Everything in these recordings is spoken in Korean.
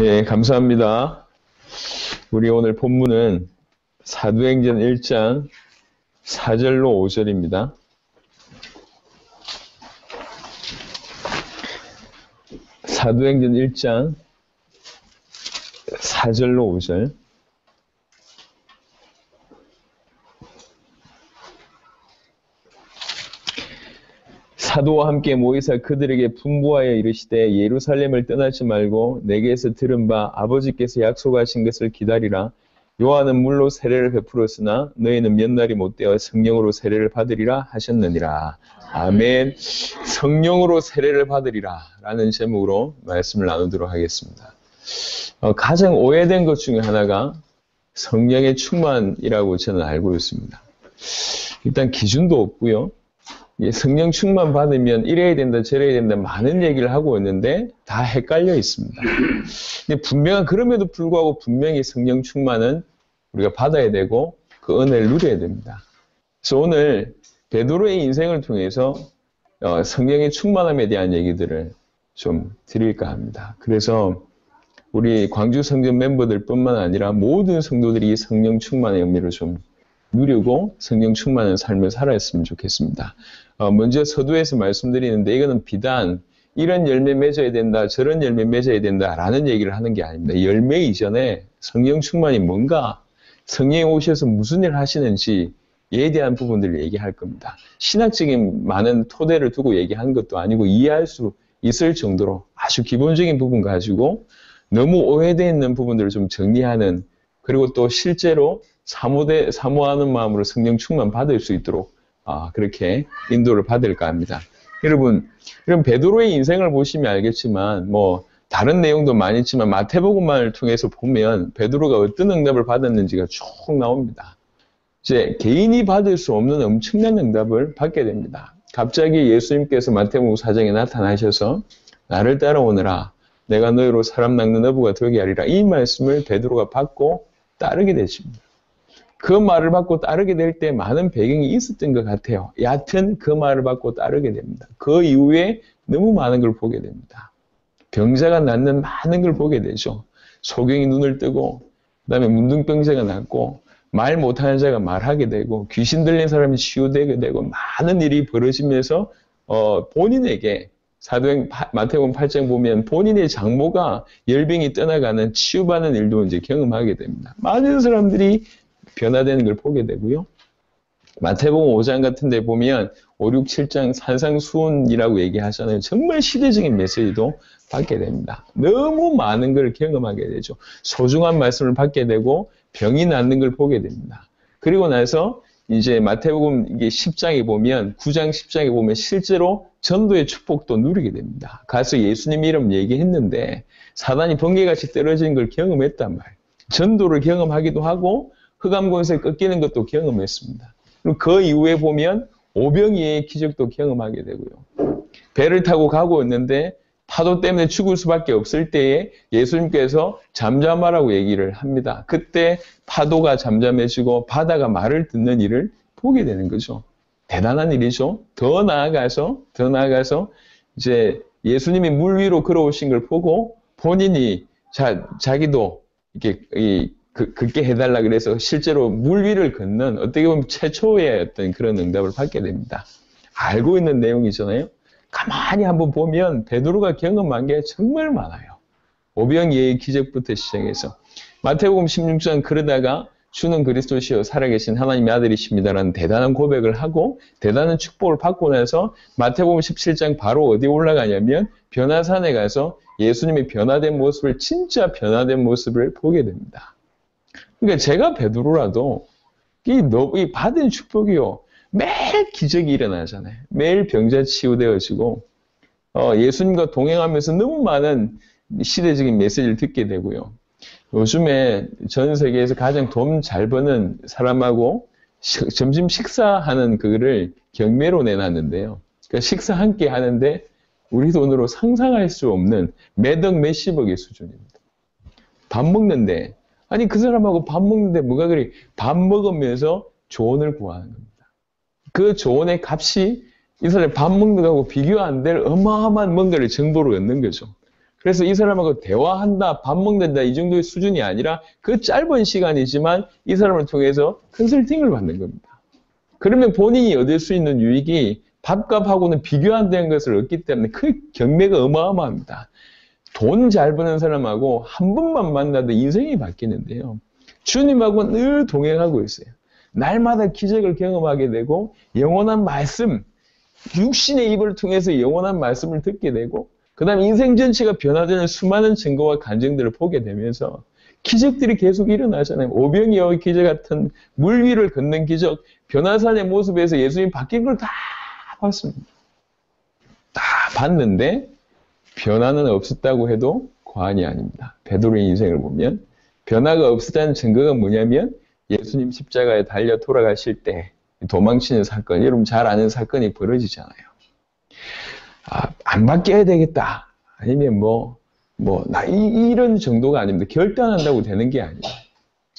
예, 감사합니다. 우리 오늘 본문은 사도행전 1장 4절로 5절입니다. 사도행전 1장 4절로 5절. 사도와 함께 모이사 그들에게 분부하여 이르시되 예루살렘을 떠나지 말고 내게서 들은 바 아버지께서 약속하신 것을 기다리라. 요한은 물로 세례를 베풀었으나 너희는 몇 날이 못되어 성령으로 세례를 받으리라 하셨느니라. 아멘. 성령으로 세례를 받으리라 라는 제목으로 말씀을 나누도록 하겠습니다. 가장 오해된 것 중에 하나가 성령의 충만이라고 저는 알고 있습니다. 일단 기준도 없고요. 성령 충만 받으면 이래야 된다 저래야 된다 많은 얘기를 하고 있는데 다 헷갈려 있습니다. 근데 그럼에도 불구하고 분명히 성령 충만은 우리가 받아야 되고 그 은혜를 누려야 됩니다. 그래서 오늘 베드로의 인생을 통해서 성령의 충만함에 대한 얘기들을 좀 드릴까 합니다. 그래서 우리 광주 성전 멤버들 뿐만 아니라 모든 성도들이 이 성령 충만의 의미를 좀 누리고 성령 충만한 삶을 살았으면 좋겠습니다. 먼저 서두에서 말씀드리는데 이거는 비단 이런 열매 맺어야 된다, 저런 열매 맺어야 된다라는 얘기를 하는 게 아닙니다. 열매 이전에 성령 충만이 뭔가, 성령이 오셔서 무슨 일을 하시는지에 대한 부분들을 얘기할 겁니다. 신학적인 많은 토대를 두고 얘기하는 것도 아니고 이해할 수 있을 정도로 아주 기본적인 부분 가지고 너무 오해되어 있는 부분들을 좀 정리하는, 그리고 또 실제로 사모하는 마음으로 성령 충만 받을 수 있도록 그렇게 인도를 받을까 합니다. 여러분 베드로의 인생을 보시면 알겠지만 다른 내용도 많이 있지만 마태복음만을 통해서 보면 베드로가 어떤 응답을 받았는지가 쭉 나옵니다. 이제 개인이 받을 수 없는 엄청난 응답을 받게 됩니다. 갑자기 예수님께서 마태복음 4장에 나타나셔서 나를 따라오너라 내가 너희로 사람 낚는 어부가 되게 하리라, 이 말씀을 베드로가 받고 따르게 되십니다. 그 말을 받고 따르게 될 때 많은 배경이 있었던 것 같아요. 여하튼 그 말을 받고 따르게 됩니다. 그 이후에 너무 많은 걸 보게 됩니다. 병자가 낫는 많은 걸 보게 되죠. 소경이 눈을 뜨고, 그 다음에 문둥병자가 낫고, 말 못하는 자가 말하게 되고, 귀신 들린 사람이 치유되게 되고, 많은 일이 벌어지면서 본인에게 마태복음 8장 보면 본인의 장모가 열병이 떠나가는 치유받는 일도 이제 경험하게 됩니다. 많은 사람들이 변화되는 걸 보게 되고요. 마태복음 5장 같은 데 보면 5, 6, 7장 산상수훈이라고 얘기하잖아요. 정말 시대적인 메시지도 받게 됩니다. 너무 많은 걸 경험하게 되죠. 소중한 말씀을 받게 되고 병이 낫는 걸 보게 됩니다. 그리고 나서 이제 마태복음 이게 10장에 보면 9장 10장에 보면 실제로 전도의 축복도 누리게 됩니다. 가서 예수님 이름 얘기했는데 사단이 번개같이 떨어지는 걸 경험했단 말이에요. 전도를 경험하기도 하고 흑암 권세 꺾이는 것도 경험했습니다. 그리고 그 이후에 보면 오병이의 기적도 경험하게 되고요. 배를 타고 가고 있는데 파도 때문에 죽을 수밖에 없을 때에 예수님께서 잠잠하라고 얘기를 합니다. 그때 파도가 잠잠해지고 바다가 말을 듣는 일을 보게 되는 거죠. 대단한 일이죠. 더 나아가서 이제 예수님이 물 위로 걸어오신 걸 보고 본인이 자기도 이렇게 걷게 해달라 그래서 실제로 물 위를 걷는 어떻게 보면 최초의 어떤 그런 응답을 받게 됩니다. 알고 있는 내용이잖아요. 가만히 한번 보면 베드로가 경험한 게 정말 많아요. 오병이의 기적부터 시작해서 마태복음 16장 그러다가 주는 그리스도시요 살아계신 하나님의 아들이십니다라는 대단한 고백을 하고 대단한 축복을 받고 나서 마태복음 17장 바로 어디 올라가냐면 변화산에 가서 예수님의 변화된 모습을, 진짜 변화된 모습을 보게 됩니다. 그러니까 제가 베드로라도 이 받은 축복이요. 매일 기적이 일어나잖아요. 매일 병자 치유되어지고 예수님과 동행하면서 너무 많은 시대적인 메시지를 듣게 되고요. 요즘에 전 세계에서 가장 돈 잘 버는 사람하고 점심 식사하는 그거를 경매로 내놨는데요. 그러니까 식사 한 끼 하는데 우리 돈으로 상상할 수 없는 매덕 몇십억의 수준입니다. 밥 먹는데 아니 그 사람하고 밥 먹는데 뭐가 그리 밥 먹으면서 조언을 구하는 겁니다. 그 조언의 값이 이 사람이 밥 먹는 거하고 비교 안 될 어마어마한 뭔가를 정보를 얻는 거죠. 그래서 이 사람하고 대화한다, 밥 먹는다 이 정도의 수준이 아니라 그 짧은 시간이지만 이 사람을 통해서 컨설팅을 받는 겁니다. 그러면 본인이 얻을 수 있는 유익이 밥값하고는 비교 안 되는 것을 얻기 때문에 그 경매가 어마어마합니다. 돈 잘 버는 사람하고 한 번만 만나도 인생이 바뀌는데요. 주님하고 늘 동행하고 있어요. 날마다 기적을 경험하게 되고 영원한 말씀, 육신의 입을 통해서 영원한 말씀을 듣게 되고 그 다음에 인생 전체가 변화되는 수많은 증거와 간증들을 보게 되면서 기적들이 계속 일어나잖아요. 오병이어의 기적 같은 물 위를 걷는 기적, 변화산의 모습에서 예수님 바뀐 걸 다 봤습니다. 다 봤는데 변화는 없었다고 해도 과언이 아닙니다. 베드로의 인생을 보면 변화가 없었다는 증거가 뭐냐면 예수님 십자가에 달려 돌아가실 때 도망치는 사건, 여러분 잘 아는 사건이 벌어지잖아요. 안 바뀌어야 되겠다. 아니면 이런 정도가 아닙니다. 결단한다고 되는 게 아니에요.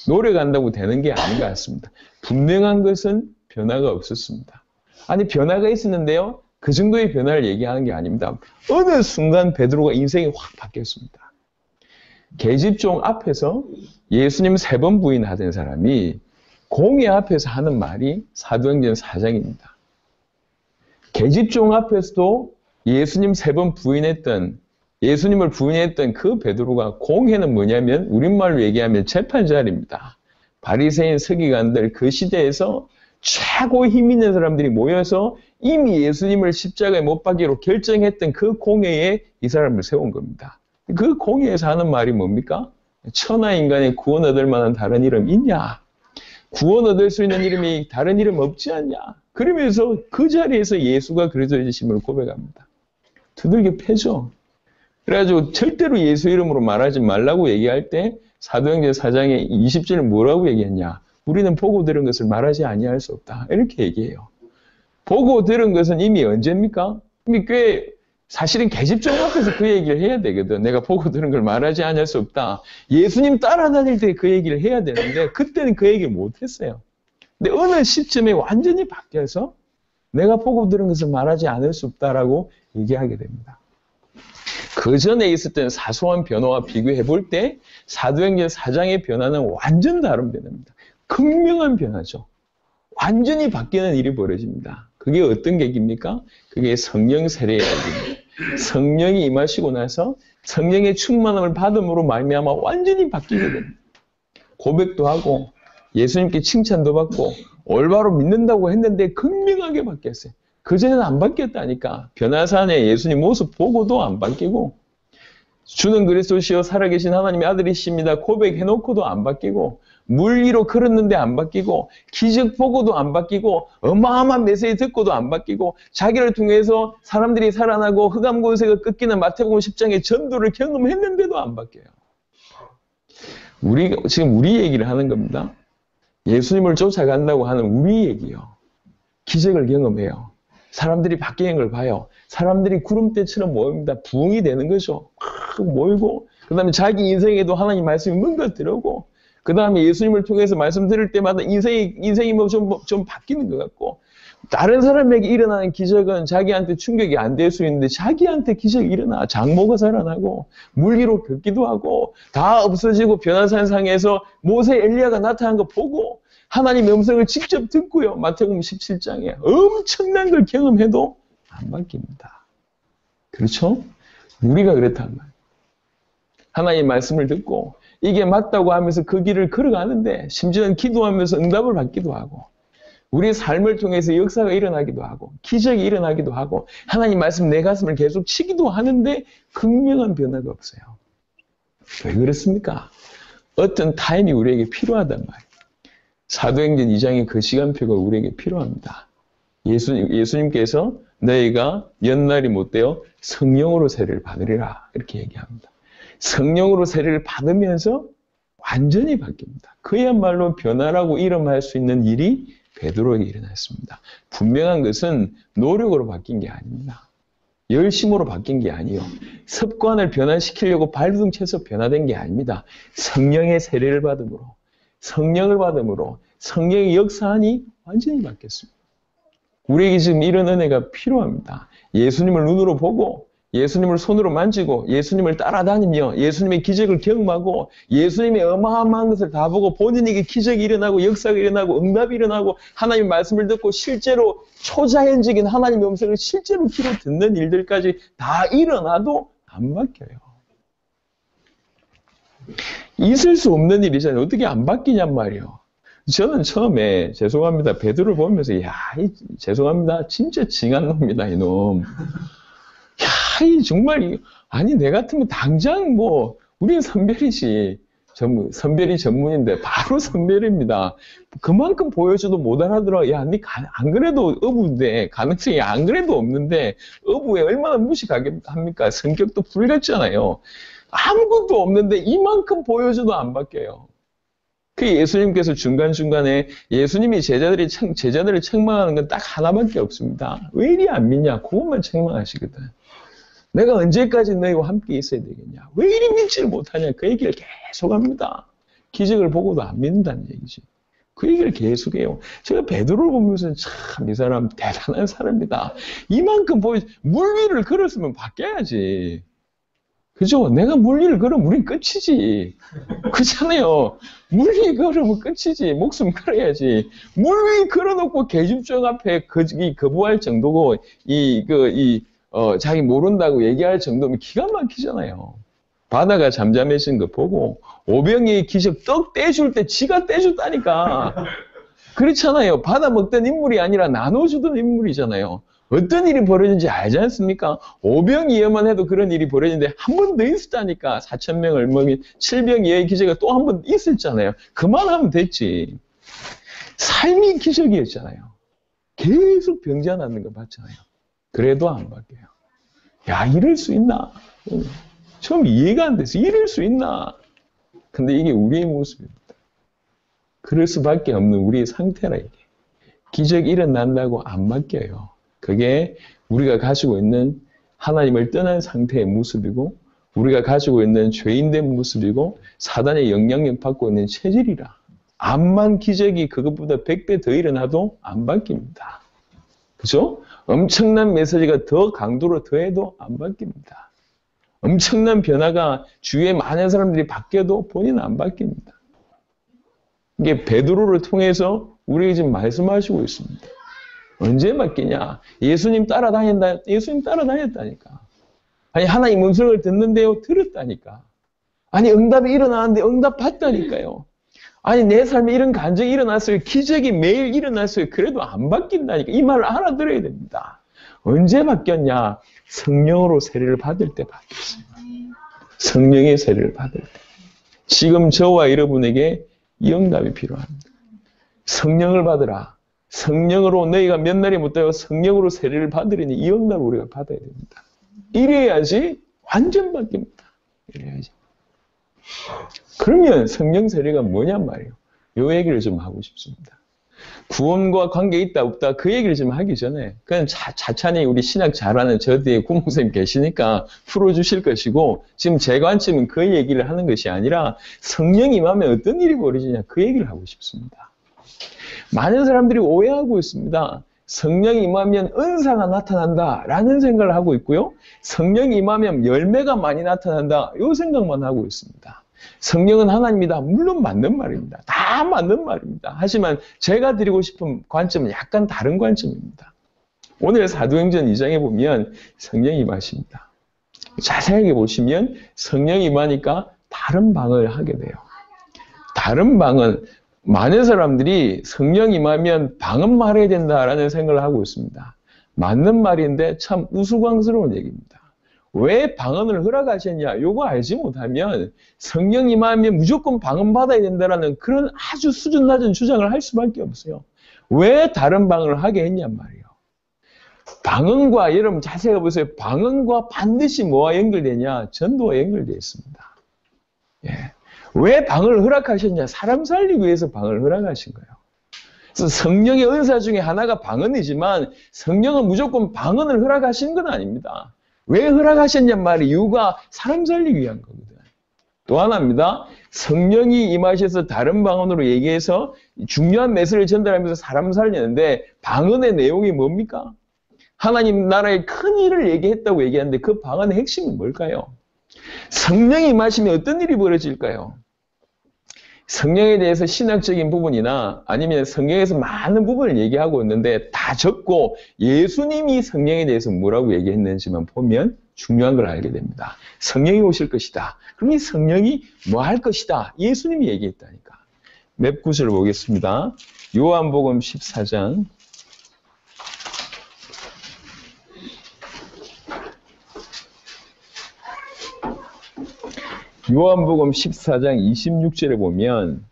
노력한다고 되는 게 아닌 것 같습니다. 분명한 것은 변화가 없었습니다. 아니, 변화가 있었는데요. 그 정도의 변화를 얘기하는 게 아닙니다. 어느 순간 베드로가 인생이 확 바뀌었습니다. 계집종 앞에서 예수님 3번 부인하던 사람이 공회 앞에서 하는 말이 사도행전 4장입니다. 계집종 앞에서도 예수님 3번 예수님을 부인했던 그 베드로가 공회는 뭐냐면 우리말로 얘기하면 재판자리입니다. 바리새인 서기관들 그 시대에서 최고 힘 있는 사람들이 모여서 이미 예수님을 십자가에 못 박기로 결정했던 그 공회에 이 사람을 세운 겁니다. 그 공회에서 하는 말이 뭡니까? 천하 인간의 구원 얻을 만한 다른 이름 있냐? 구원 얻을 수 있는 이름이 다른 이름 없지 않냐? 그러면서 그 자리에서 예수가 그리스도이심을 고백합니다. 두들겨 패죠. 그래가지고 절대로 예수 이름으로 말하지 말라고 얘기할 때 사도행전 4장의 20절은 뭐라고 얘기했냐? 우리는 보고 들은 것을 말하지 아니할 수 없다. 이렇게 얘기해요. 보고 들은 것은 이미 언제입니까? 이미 사실은 계집종 앞에서 그 얘기를 해야 되거든. 내가 보고 들은 걸 말하지 아니할 수 없다. 예수님 따라다닐 때 그 얘기를 해야 되는데 그때는 그 얘기를 못했어요. 근데 어느 시점에 완전히 바뀌어서 내가 보고 들은 것을 말하지 않을 수 없다라고 얘기하게 됩니다. 그 전에 있었던 사소한 변화와 비교해 볼 때 사도행전 4장의 변화는 완전 다른 변화입니다. 극명한 변화죠. 완전히 바뀌는 일이 벌어집니다. 그게 어떤 계기입니까? 그게 성령 세례의 계기입니다. 성령이 임하시고 나서 성령의 충만함을 받음으로 말미암아 완전히 바뀌게 됩니다. 고백도 하고 예수님께 칭찬도 받고 올바로 믿는다고 했는데 극명하게 바뀌었어요. 그전에는 안 바뀌었다니까. 변화산에 예수님 모습 보고도 안 바뀌고 주는 그리스도시요 살아계신 하나님의 아들이십니다. 고백해놓고도 안 바뀌고 물 위로 걸었는데 안 바뀌고 기적 보고도 안 바뀌고 어마어마한 메시지 듣고도 안 바뀌고 자기를 통해서 사람들이 살아나고 흑암 권세가 꺾이는 마태복음 10장의 전도를 경험했는데도 안 바뀌어요. 지금 우리 얘기를 하는 겁니다. 예수님을 쫓아간다고 하는 우리 얘기요. 기적을 경험해요. 사람들이 바뀌는 걸 봐요. 사람들이 구름대처럼 모입니다. 부흥이 되는 거죠. 막 모이고 그 다음에 자기 인생에도 하나님 말씀이 뭔가 들어오고 그 다음에 예수님을 통해서 말씀 들을 때마다 인생이 좀 바뀌는 것 같고 다른 사람에게 일어나는 기적은 자기한테 충격이 안 될 수 있는데 자기한테 기적이 일어나. 장모가 살아나고 물 위로 걷기도 하고 다 없어지고 변화산상에서 모세 엘리야가 나타난 거 보고 하나님의 음성을 직접 듣고요. 마태복음 17장에 엄청난 걸 경험해도 안 바뀝니다. 그렇죠? 우리가 그렇단 말이에요. 하나님의 말씀을 듣고 이게 맞다고 하면서 그 길을 걸어가는데 심지어는 기도하면서 응답을 받기도 하고 우리의 삶을 통해서 역사가 일어나기도 하고 기적이 일어나기도 하고 하나님 말씀 내 가슴을 계속 치기도 하는데 극명한 변화가 없어요. 왜 그렇습니까? 어떤 타임이 우리에게 필요하단 말이에요. 사도행전 2장의 그 시간표가 우리에게 필요합니다. 예수님께서 너희가 연날이 못되어 성령으로 세례를 받으리라 이렇게 얘기합니다. 성령으로 세례를 받으면서 완전히 바뀝니다. 그야말로 변화라고 이름할 수 있는 일이 베드로에게 일어났습니다. 분명한 것은 노력으로 바뀐 게 아닙니다. 열심으로 바뀐 게 아니에요. 습관을 변화시키려고 발버둥 쳐서 변화된 게 아닙니다. 성령의 세례를 받음으로 성령을 받음으로 성령의 역사하니 완전히 바뀌었습니다. 우리에게 지금 이런 은혜가 필요합니다. 예수님을 눈으로 보고 예수님을 손으로 만지고 예수님을 따라다니며 예수님의 기적을 경험하고 예수님의 어마어마한 것을 다 보고 본인에게 기적이 일어나고 역사가 일어나고 응답이 일어나고 하나님의 말씀을 듣고 실제로 초자연적인 하나님의 음성을 실제로 귀로 듣는 일들까지 다 일어나도 안 바뀌어요. 있을 수 없는 일이잖아요. 어떻게 안 바뀌냔 말이에요. 저는 처음에 죄송합니다. 베드로를 보면서 죄송합니다. 진짜 징한 놈이다 이놈. 정말 아니 내 같으면 당장 우리는 선별이지. 선별이 전문인데 바로 선별입니다. 그만큼 보여줘도 못 알아들어. 안 그래도 어부인데 가능성이 안 그래도 없는데 어부에 얼마나 무식합니까? 성격도 불같잖아요. 아무것도 없는데 이만큼 보여줘도 안 바뀌어요. 그 예수님께서 중간중간에 예수님이 제자들을 책망하는 건 딱 하나밖에 없습니다. 왜 이리 안 믿냐? 그것만 책망하시거든. 내가 언제까지 너희와 함께 있어야 되겠냐? 왜 이리 믿지를 못하냐? 그 얘기를 계속합니다. 기적을 보고도 안 믿는다는 얘기지. 그 얘기를 계속해요. 제가 베드로를 보면서 참 이 사람 대단한 사람이다. 이만큼 물 위를 걸었으면 바뀌어야지. 그죠? 내가 물 위를 걸으면 우린 끝이지. 그렇잖아요. 물 위에 걸으면 끝이지. 목숨 걸어야지. 물 위에 걸어놓고 계집종 앞에 거부할 정도고 자기 모른다고 얘기할 정도면 기가 막히잖아요. 바다가 잠잠해진 거 보고 오병이의 기적 떡 떼줄 때 지가 떼줬다니까. 그렇잖아요. 받아 먹던 인물이 아니라 나눠주던 인물이잖아요. 어떤 일이 벌어진지 알지 않습니까? 오병이어만 해도 그런 일이 벌어지는데 한 번 더 있었다니까. 4,000명을 먹인 7병이어의 기적이 또 한 번 있었잖아요. 그만하면 됐지. 삶이 기적이었잖아요. 계속 병자 낳는 거 봤잖아요. 그래도 안 바뀌어요. 야, 이럴 수 있나? 처음 이해가 안 돼서 이럴 수 있나? 근데 이게 우리의 모습입니다. 그럴 수밖에 없는 우리의 상태라 이게. 기적이 일어난다고 안 바뀌어요. 그게 우리가 가지고 있는 하나님을 떠난 상태의 모습이고 우리가 가지고 있는 죄인된 모습이고 사단의 영향력 받고 있는 체질이라. 암만 기적이 그것보다 100배 더 일어나도 안 바뀝니다. 그죠? 엄청난 메시지가 더 강도로 더해도 안 바뀝니다. 엄청난 변화가 주위에 많은 사람들이 바뀌어도 본인은 안 바뀝니다. 이게 베드로를 통해서 우리에게 지금 말씀하시고 있습니다. 언제 바뀌냐? 예수님 따라다녔다니까. 아니, 하나님 음성을 듣는데요, 들었다니까. 아니, 응답이 일어나는데 응답 받다니까요. 아니, 내 삶에 이런 간증이 일어났어요. 기적이 매일 일어났어요. 그래도 안 바뀐다니까. 이 말을 알아들어야 됩니다. 언제 바뀌었냐? 성령으로 세례를 받을 때 바뀌었어요. 성령의 세례를 받을 때. 지금 저와 여러분에게 이 응답이 필요합니다. 성령을 받으라. 성령으로 너희가 몇 날이 못하여 성령으로 세례를 받으려니 이 응답을 우리가 받아야 됩니다. 이래야지 완전 바뀝니다. 이래야지. 그러면 성령 세례가 뭐냔 말이에요. 이 얘기를 좀 하고 싶습니다. 구원과 관계 있다 없다 그 얘기를 좀 하기 전에 그냥 차찬히 우리 신학 잘하는 저 뒤에 구목사님 계시니까 풀어주실 것이고 지금 제 관점은 그 얘기를 하는 것이 아니라 성령이 임하면 어떤 일이 벌어지냐 그 얘기를 하고 싶습니다. 많은 사람들이 오해하고 있습니다. 성령이 임하면 은사가 나타난다 라는 생각을 하고 있고요. 성령이 임하면 열매가 많이 나타난다 이 생각만 하고 있습니다. 성령은 하나님이다. 물론 맞는 말입니다. 다 맞는 말입니다. 하지만 제가 드리고 싶은 관점은 약간 다른 관점입니다. 오늘 사도행전 2장에 보면 성령이 임하십니다. 자세하게 보시면 성령이 임하니까 다른 방을 하게 돼요. 다른 방은 많은 사람들이 성령이 임하면 방언만 해야 된다라는 생각을 하고 있습니다. 맞는 말인데 참 우스꽝스러운 얘기입니다. 왜 방언을 허락하셨냐? 이거 알지 못하면 성령 임하면 무조건 방언 받아야 된다라는 그런 아주 수준 낮은 주장을 할 수밖에 없어요. 왜 다른 방언을 하게 했냔 말이에요. 방언과 여러분 자세히 보세요. 방언과 반드시 뭐와 연결되냐? 전도와 연결되어 있습니다. 예. 왜 방언을 허락하셨냐? 사람 살리기 위해서 방언을 허락하신 거예요. 그래서 성령의 은사 중에 하나가 방언이지만 성령은 무조건 방언을 허락하신 건 아닙니다. 왜 허락하셨냔 말이 이유가 사람 살리기 위한 거거든. 또 하나입니다. 성령이 임하셔서 다른 방언으로 얘기해서 중요한 메시지를 전달하면서 사람 살리는데 방언의 내용이 뭡니까? 하나님 나라의 큰 일을 얘기했다고 얘기하는데 그 방언의 핵심은 뭘까요? 성령이 임하시면 어떤 일이 벌어질까요? 성령에 대해서 신학적인 부분이나 아니면 성경에서 많은 부분을 얘기하고 있는데 다 적고 예수님이 성령에 대해서 뭐라고 얘기했는지만 보면 중요한 걸 알게 됩니다. 성령이 오실 것이다. 그럼 이 성령이 뭐 할 것이다. 예수님이 얘기했다니까. 몇 구절을 보겠습니다. 요한복음 14장. 요한복음 14장 26절에 보면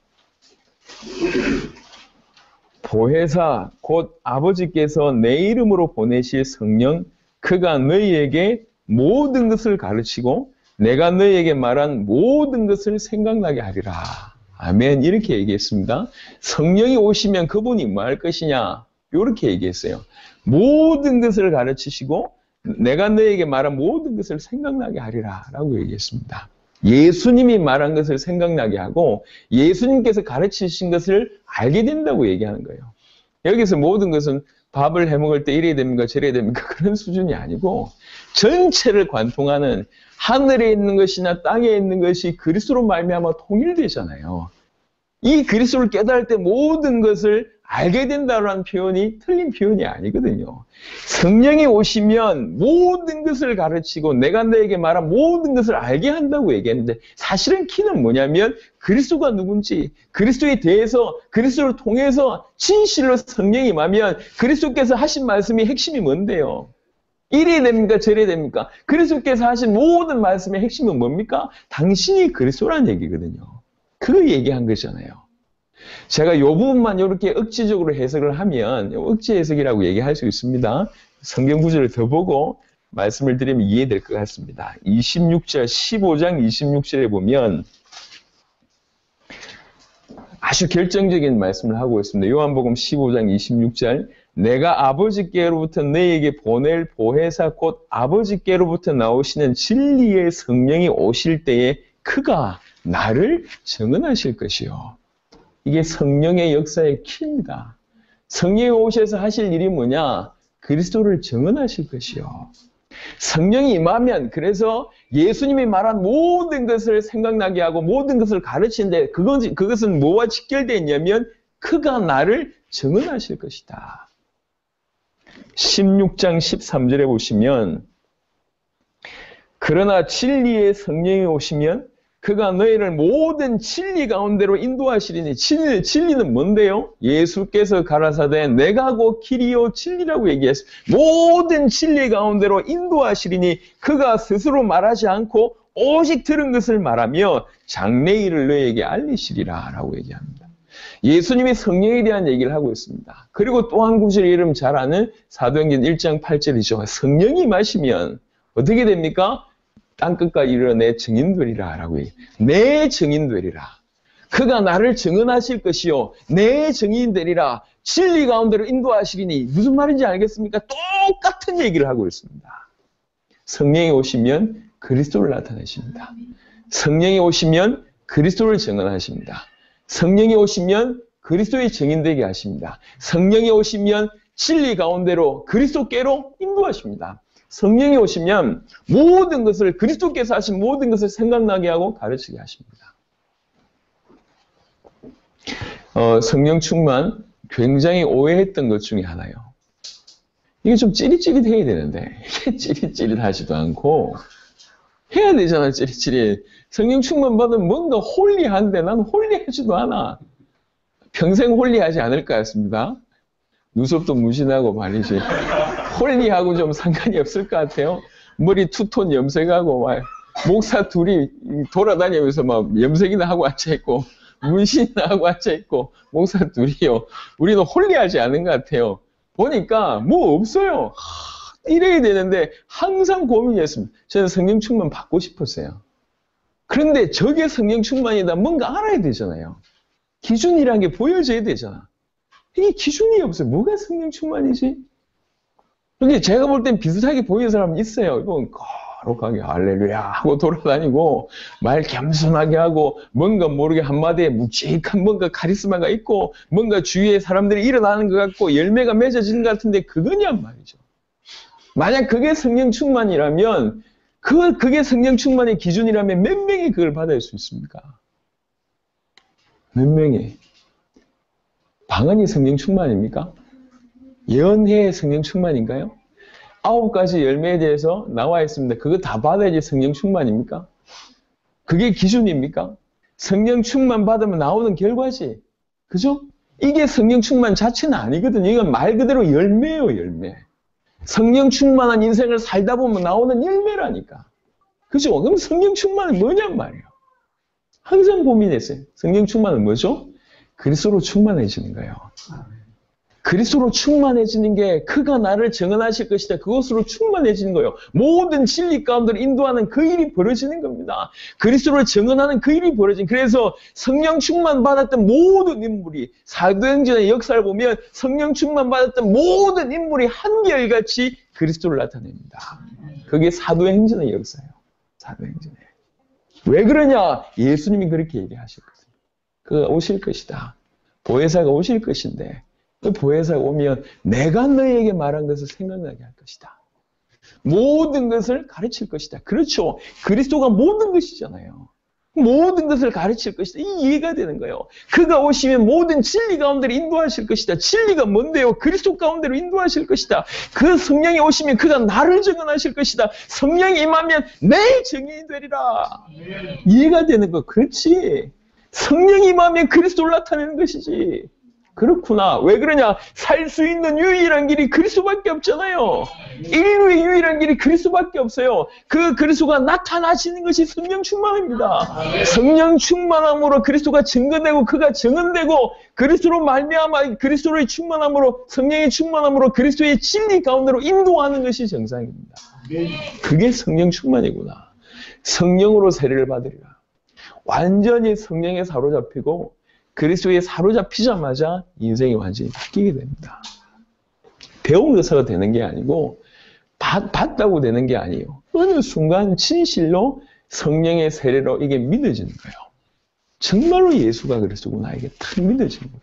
보혜사 곧 아버지께서 내 이름으로 보내실 성령 그가 너희에게 모든 것을 가르치고 내가 너희에게 말한 모든 것을 생각나게 하리라. 아멘. 이렇게 얘기했습니다. 성령이 오시면 그분이 뭐 할 것이냐? 이렇게 얘기했어요. 모든 것을 가르치시고 내가 너희에게 말한 모든 것을 생각나게 하리라 라고 얘기했습니다. 예수님이 말한 것을 생각나게 하고 예수님께서 가르치신 것을 알게 된다고 얘기하는 거예요. 여기서 모든 것은 밥을 해먹을 때 이래야 됩니까? 저래야 됩니까? 그런 수준이 아니고 전체를 관통하는 하늘에 있는 것이나 땅에 있는 것이 그리스도로 말미암아 통일되잖아요. 이 그리스도를 깨달을 때 모든 것을 알게 된다는 표현이 틀린 표현이 아니거든요. 성령이 오시면 모든 것을 가르치고 내가 너에게 말한 모든 것을 알게 한다고 얘기했는데 사실은 키는 뭐냐면 그리스도가 누군지 그리스도에 대해서 그리스도를 통해서 진실로 성령이 임하면 그리스도께서 하신 말씀이 핵심이 뭔데요? 이래야 됩니까? 저래야 됩니까? 그리스도께서 하신 모든 말씀의 핵심은 뭡니까? 당신이 그리스도라는 얘기거든요. 그거 얘기한 거잖아요. 제가 이 부분만 이렇게 억지적으로 해석을 하면 억지 해석이라고 얘기할 수 있습니다. 성경 구절을 더 보고 말씀을 드리면 이해될 것 같습니다. 26절, 15장 26절에 보면 아주 결정적인 말씀을 하고 있습니다. 요한복음 15장 26절 내가 아버지께로부터 너희에게 보낼 보혜사 곧 아버지께로부터 나오시는 진리의 성령이 오실 때에 그가 나를 증언하실 것이요. 이게 성령의 역사의 키입니다. 성령이 오셔서 하실 일이 뭐냐? 그리스도를 증언하실 것이요. 성령이 임하면 그래서 예수님이 말한 모든 것을 생각나게 하고 모든 것을 가르치는데 그것은 뭐와 직결되어 있냐면 그가 나를 증언하실 것이다. 16장 13절에 보시면 그러나 진리의 성령이 오시면 그가 너희를 모든 진리 가운데로 인도하시리니 진리는 뭔데요? 예수께서 가라사대 내가 곧 길이요 진리라고 얘기했어요. 모든 진리 가운데로 인도하시리니 그가 스스로 말하지 않고 오직 들은 것을 말하며 장래일을 너희에게 알리시리라 라고 얘기합니다. 예수님이 성령에 대한 얘기를 하고 있습니다. 그리고 또 한 구절 이름 잘 아는 사도행전 1장 8절이죠. 성령이 마시면 어떻게 됩니까? 땅끝까지 이르러 내 증인 되리라 라고 얘기해요. 내 증인 되리라. 그가 나를 증언하실 것이요. 내 증인 되리라. 진리 가운데로 인도하시리니 무슨 말인지 알겠습니까? 똑같은 얘기를 하고 있습니다. 성령이 오시면 그리스도를 나타내십니다. 성령이 오시면 그리스도를 증언하십니다. 성령이 오시면 그리스도의 증인되게 하십니다. 성령이 오시면 진리 가운데로 그리스도께로 인도하십니다. 성령이 오시면 모든 것을 그리스도께서 하신 모든 것을 생각나게 하고 가르치게 하십니다. 성령 충만 굉장히 오해했던 것 중에 하나요. 이게 좀 찌릿찌릿해야 되는데 이게 찌릿찌릿하지도 않고 해야 되잖아. 찌릿찌릿. 성령 충만 받으면 뭔가 홀리한데 나는 홀리하지도 않아. 평생 홀리하지 않을 것 같습니다. 눈썹도 무신하고 말이지. 홀리하고 좀 상관이 없을 것 같아요. 머리 투톤 염색하고 막 목사 둘이 돌아다니면서 막 염색이나 하고 앉아있고 문신이나 하고 앉아있고 목사 둘이요. 우리는 홀리하지 않은 것 같아요. 보니까 뭐 없어요. 이래야 되는데 항상 고민이었습니다. 저는 성령 충만 받고 싶었어요. 그런데 저게 성령 충만이다. 뭔가 알아야 되잖아요. 기준이라는 게 보여져야 되잖아. 이게 기준이 없어요. 뭐가 성령 충만이지? 근데 제가 볼 땐 비슷하게 보이는 사람은 있어요. 이건 거룩하게 할렐루야 하고 돌아다니고 말 겸손하게 하고 뭔가 모르게 한마디에 묵직한 뭔가 카리스마가 있고 뭔가 주위에 사람들이 일어나는 것 같고 열매가 맺어지는 것 같은데 그거냔 말이죠. 만약 그게 성령 충만이라면, 그게 성령 충만의 기준이라면 몇 명이 그걸 받을 수 있습니까? 몇 명이? 방언이 성령 충만입니까? 예언의 성령 충만인가요? 9가지 열매에 대해서 나와 있습니다. 그거 다 받아야지 성령 충만입니까? 그게 기준입니까? 성령 충만 받으면 나오는 결과지. 그죠? 이게 성령 충만 자체는 아니거든요. 이건 말 그대로 열매예요, 열매. 성령 충만한 인생을 살다 보면 나오는 열매라니까. 그죠? 그럼 성령 충만은 뭐냔 말이에요. 항상 고민했어요. 성령 충만은 뭐죠? 그리스도로 충만해지는 거예요. 그리스도로 충만해지는 게 그가 나를 정언하실 것이다. 그것으로 충만해지는 거예요. 모든 진리 가운데로 인도하는 그 일이 벌어지는 겁니다. 그리스도를 정언하는 그 일이 벌어진. 그래서 성령 충만 받았던 모든 인물이 사도행전의 역사를 보면 성령 충만 받았던 모든 인물이 한결같이 그리스도를 나타냅니다. 그게 사도행전의 역사예요. 사도행전에. 왜 그러냐? 예수님이 그렇게 얘기하셨거든요. 그가 오실 것이다. 보혜사가 오실 것인데 그 보혜사가 오면 내가 너희에게 말한 것을 생각나게 할 것이다. 모든 것을 가르칠 것이다. 그렇죠. 그리스도가 모든 것이잖아요. 모든 것을 가르칠 것이다. 이 이해가 되는 거예요. 그가 오시면 모든 진리 가운데로 인도하실 것이다. 진리가 뭔데요? 그리스도 가운데로 인도하실 것이다. 그 성령이 오시면 그가 나를 증언하실 것이다. 성령이 임하면 내 증인이 되리라. 이해가 되는 거. 그렇지. 성령이 임하면 그리스도를 나타내는 것이지. 그렇구나. 왜 그러냐? 살 수 있는 유일한 길이 그리스도밖에 없잖아요. 인류의 유일한 길이 그리스도밖에 없어요. 그 그리스도가 나타나시는 것이 성령 충만입니다. 성령 충만함으로 그리스도가 증거되고 그가 증언되고 그리스도로 말미암아 그리스도의 충만함으로 성령의 충만함으로 그리스도의 진리 가운데로 인도하는 것이 정상입니다. 그게 성령 충만이구나. 성령으로 세례를 받으리라. 완전히 성령에 사로잡히고 그리스도에 사로잡히자마자 인생이 완전히 바뀌게 됩니다. 배운 것으로 되는 게 아니고 봤다고 되는 게 아니에요. 어느 순간 진실로 성령의 세례로 이게 믿어지는 거예요. 정말로 예수가 그리스도구나 이게 탁 믿어지는 거예요.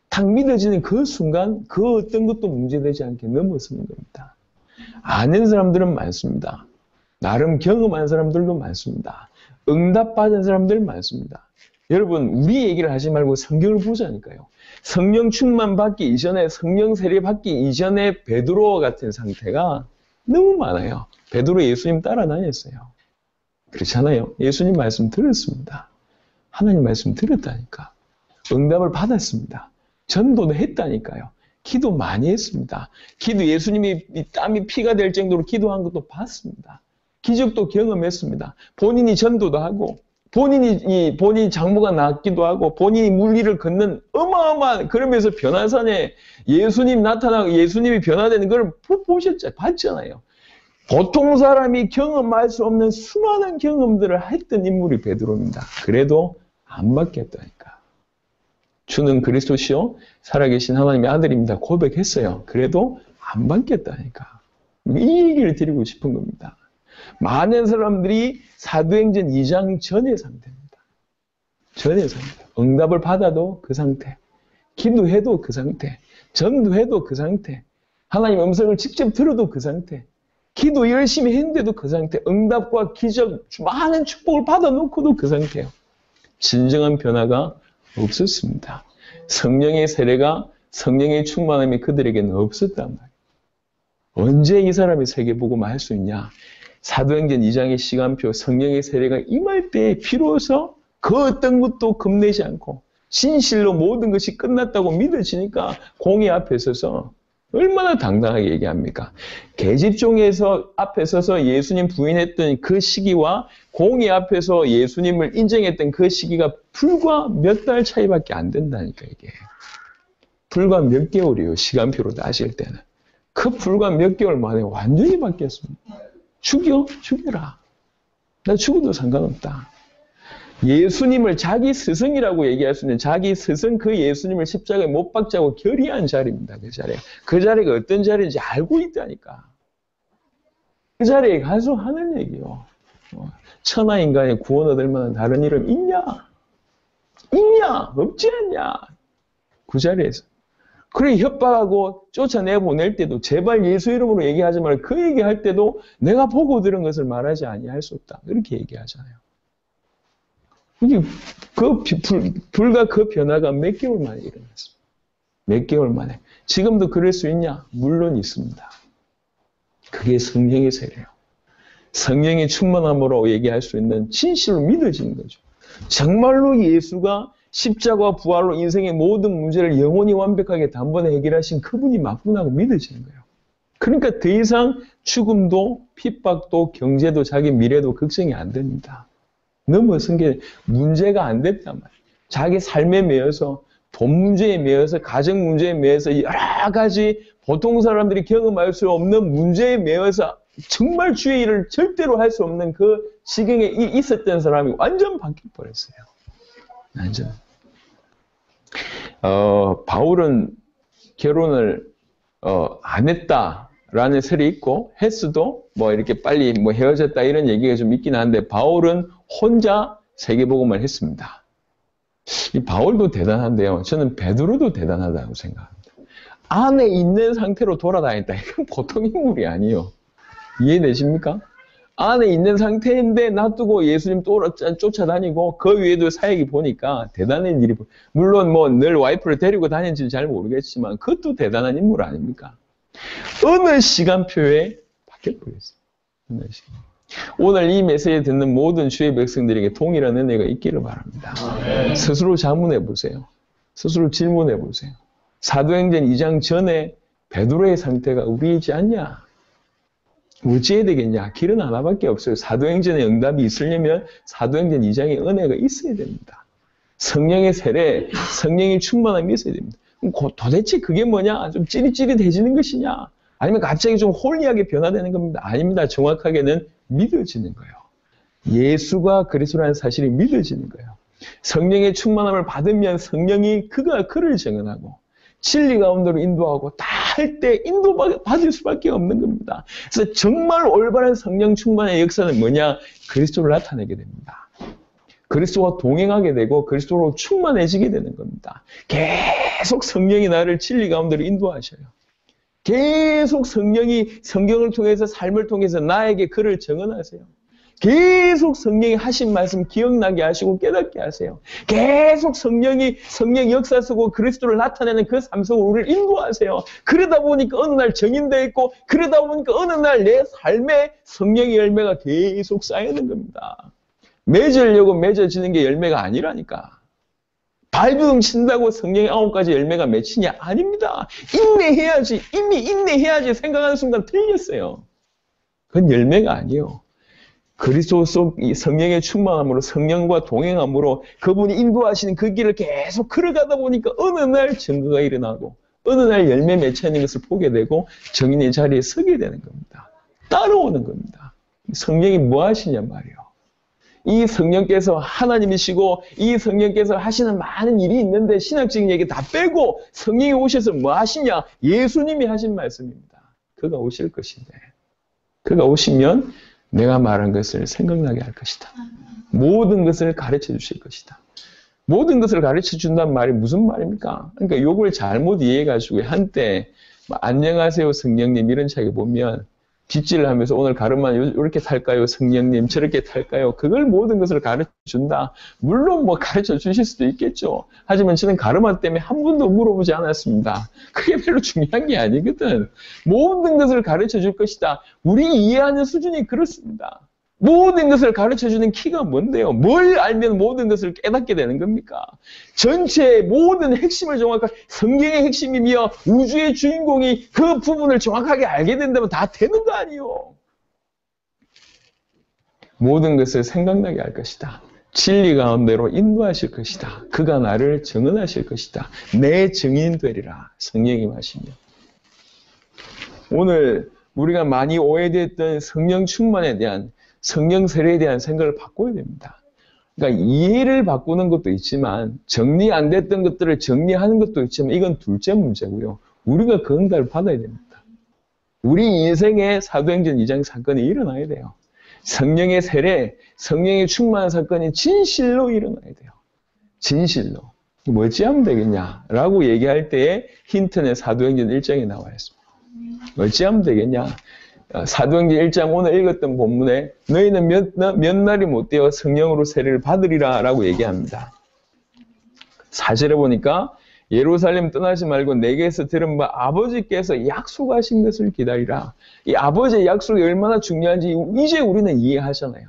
탁 믿어지는 그 순간 그 어떤 것도 문제되지 않게 넘어서는 겁니다. 아는 사람들은 많습니다. 나름 경험한 사람들도 많습니다. 응답받은 사람들 많습니다. 여러분 우리 얘기를 하지 말고 성경을 보자니까요. 성령 충만 받기 이전에 성령 세례 받기 이전에 베드로와 같은 상태가 너무 많아요. 베드로 예수님 따라다녔어요. 그렇잖아요. 예수님 말씀 들었습니다. 하나님 말씀 들었다니까. 응답을 받았습니다. 전도도 했다니까요. 기도 많이 했습니다. 기도 예수님이 땀이 피가 될 정도로 기도한 것도 봤습니다. 기적도 경험했습니다. 본인이 전도도 하고 본인이 장모가 낳기도 하고 본인이 물길을 걷는 어마어마한 그러면서 변화산에 예수님 나타나고 예수님이 변화되는 걸 보셨잖아요. 봤잖아요. 보통 사람이 경험할 수 없는 수많은 경험들을 했던 인물이 베드로입니다. 그래도 안 바뀌었다니까. 주는 그리스도시요 살아계신 하나님의 아들입니다. 고백했어요. 그래도 안 바뀌었다니까. 이 얘기를 드리고 싶은 겁니다. 많은 사람들이 사도행전 2장 전의 상태입니다. 전의 상태. 응답을 받아도 그 상태. 기도해도 그 상태. 전도해도 그 상태. 하나님 음성을 직접 들어도 그 상태. 기도 열심히 했는데도 그 상태. 응답과 기적, 많은 축복을 받아놓고도 그 상태예요. 진정한 변화가 없었습니다. 성령의 세례가 성령의 충만함이 그들에게는 없었단 말이에요. 언제 이 사람이 세계복음을 할 수 있냐? 사도행전 2장의 시간표 성령의 세례가 임할 때 비로소 그 어떤 것도 겁내지 않고 진실로 모든 것이 끝났다고 믿어지니까 공의 앞에 서서 얼마나 당당하게 얘기합니까? 계집종에서 앞에 서서 예수님 부인했던 그 시기와 공의 앞에서 예수님을 인정했던 그 시기가 불과 몇 달 차이밖에 안 된다니까 이게. 불과 몇 개월이에요. 시간표로 따질 때는. 그 불과 몇 개월 만에 완전히 바뀌었습니다. 죽여라. 나 죽어도 상관없다. 예수님을 자기 스승이라고 얘기할 수 있는 자기 스승 그 예수님을 십자가에 못 박자고 결의한 자리입니다. 그 자리가. 그 자리가 어떤 자리인지 알고 있다니까. 그 자리에 가서 하는 얘기요. 천하인간의 구원 얻을 만한 다른 이름 있냐? 있냐? 없지 않냐? 그 자리에서. 그래 협박하고 쫓아내보낼 때도 제발 예수 이름으로 얘기하지 말고 그 얘기할 때도 내가 보고 들은 것을 말하지 아니할 수 없다. 이렇게 얘기하잖아요. 이게 불과 그 변화가 몇 개월 만에 일어났습니다. 몇 개월 만에. 지금도 그럴 수 있냐? 물론 있습니다. 그게 성령의 세례예요. 성령의 충만함으로 얘기할 수 있는 진실로 믿어지는 거죠. 정말로 예수가 십자가 부활로 인생의 모든 문제를 영원히 완벽하게 단번에 해결하신 그분이 맞구나고 믿어지는 거예요. 그러니까 더 이상 죽음도 핍박도 경제도 자기 미래도 걱정이 안 됩니다. 넘어선 게 문제가 안 됐단 말이에요. 자기 삶에 매여서 돈 문제에 매여서 가정 문제에 매여서 여러 가지 보통 사람들이 경험할 수 없는 문제에 매여서 정말 주의 일을 절대로 할 수 없는 그 지경에 있었던 사람이 완전 바뀌어버렸어요. 완전. 바울은 결혼을 안 했다라는 설이 있고 했어도 뭐 이렇게 빨리 뭐 헤어졌다 이런 얘기가 좀 있긴 한데 바울은 혼자 세계복음을 했습니다. 이 바울도 대단한데요. 저는 베드로도 대단하다고 생각합니다. 안에 있는 상태로 돌아다녔다. 이건 보통 인물이 아니에요. 이해되십니까? 안에 있는 상태인데 놔두고 예수님 쫓아다니고 그 위에도 사역이 보니까 대단한 일이 물론 뭐 늘 와이프를 데리고 다니는지는 잘 모르겠지만 그것도 대단한 인물 아닙니까? 어느 시간표에 바뀌어버렸어요. 어느 시간. 오늘 이 메시지 듣는 모든 주의 백성들에게 동일한 은혜가 있기를 바랍니다. 스스로 자문해 보세요. 스스로 질문해 보세요. 사도행전 2장 전에 베드로의 상태가 우리이지 않냐? 어찌해야 되겠냐? 길은 하나밖에 없어요. 사도행전의 응답이 있으려면 사도행전 2장의 은혜가 있어야 됩니다. 성령의 세례, 성령의 충만함이 있어야 됩니다. 그럼 도대체 그게 뭐냐? 좀 찌릿찌릿해지는 것이냐? 아니면 갑자기 좀 홀리하게 변화되는 겁니다. 아닙니다. 정확하게는 믿어지는 거예요. 예수가 그리스도라는 사실이 믿어지는 거예요. 성령의 충만함을 받으면 성령이 그를 증언하고 진리 가운데로 인도하고 다 할 때 인도받을 수밖에 없는 겁니다. 그래서 정말 올바른 성령 충만의 역사는 뭐냐? 그리스도를 나타내게 됩니다. 그리스도와 동행하게 되고 그리스도로 충만해지게 되는 겁니다. 계속 성령이 나를 진리 가운데로 인도하셔요. 계속 성령이 성경을 통해서 삶을 통해서 나에게 그를 증언하세요. 계속 성령이 하신 말씀 기억나게 하시고 깨닫게 하세요. 계속 성령 역사 쓰고 그리스도를 나타내는 그 삶 속으로 우리를 인도하세요. 그러다 보니까 어느 날 정인되어 있고 그러다 보니까 어느 날 내 삶에 성령의 열매가 계속 쌓이는 겁니다. 맺으려고 맺어지는 게 열매가 아니라니까. 발버둥 친다고 성령의 9가지 열매가 맺히냐? 아닙니다. 인내해야지. 이미 인내해야지 생각하는 순간 틀렸어요. 그건 열매가 아니에요. 그리스도 속 성령의 충만함으로 성령과 동행함으로 그분이 인도하시는 그 길을 계속 걸어가다 보니까 어느 날 증거가 일어나고 어느 날 열매 맺히는 것을 보게 되고 정인의 자리에 서게 되는 겁니다. 따라오는 겁니다. 성령이 뭐 하시냐 말이에요. 이 성령께서 하나님이시고 이 성령께서 하시는 많은 일이 있는데 신학적인 얘기 다 빼고 성령이 오셔서 뭐 하시냐? 예수님이 하신 말씀입니다. 그가 오실 것인데 그가 오시면 내가 말한 것을 생각나게 할 것이다. 모든 것을 가르쳐 주실 것이다. 모든 것을 가르쳐 준다는 말이 무슨 말입니까? 그러니까 욕을 잘못 이해해가지고 한때 안녕하세요 성령님 이런 책에 보면 빗질을 하면서 오늘 가르마 이렇게 탈까요? 성령님 저렇게 탈까요? 그걸 모든 것을 가르쳐 준다. 물론 뭐 가르쳐 주실 수도 있겠죠. 하지만 저는 가르마 때문에 한 번도 물어보지 않았습니다. 그게 별로 중요한 게 아니거든. 모든 것을 가르쳐 줄 것이다. 우리 이해하는 수준이 그렇습니다. 모든 것을 가르쳐주는 키가 뭔데요? 뭘 알면 모든 것을 깨닫게 되는 겁니까? 전체의 모든 핵심을 정확하게 성경의 핵심이며 우주의 주인공이 그 부분을 정확하게 알게 된다면 다 되는 거 아니에요? 모든 것을 생각나게 할 것이다. 진리 가운데로 인도하실 것이다. 그가 나를 증언하실 것이다. 내 증인 되리라. 성령이 하시며. 오늘 우리가 많이 오해됐던 성령 충만에 대한 성령 세례에 대한 생각을 바꿔야 됩니다. 그러니까 이해를 바꾸는 것도 있지만 정리 안 됐던 것들을 정리하는 것도 있지만 이건 둘째 문제고요. 우리가 그 응답을 받아야 됩니다. 우리 인생에 사도행전 2장 사건이 일어나야 돼요. 성령의 세례, 성령의 충만한 사건이 진실로 일어나야 돼요. 진실로. 뭐 어찌하면 되겠냐라고 얘기할 때에 힌트는 사도행전 1장에 나와 있습니다. 어찌하면 되겠냐? 사도행전 1장 오늘 읽었던 본문에 너희는 몇 날이 못 되어 성령으로 세례를 받으리라 라고 얘기합니다. 4절에 보니까 예루살렘 떠나지 말고 내게서 들은 바 아버지께서 약속하신 것을 기다리라. 이 아버지의 약속이 얼마나 중요한지 이제 우리는 이해하잖아요.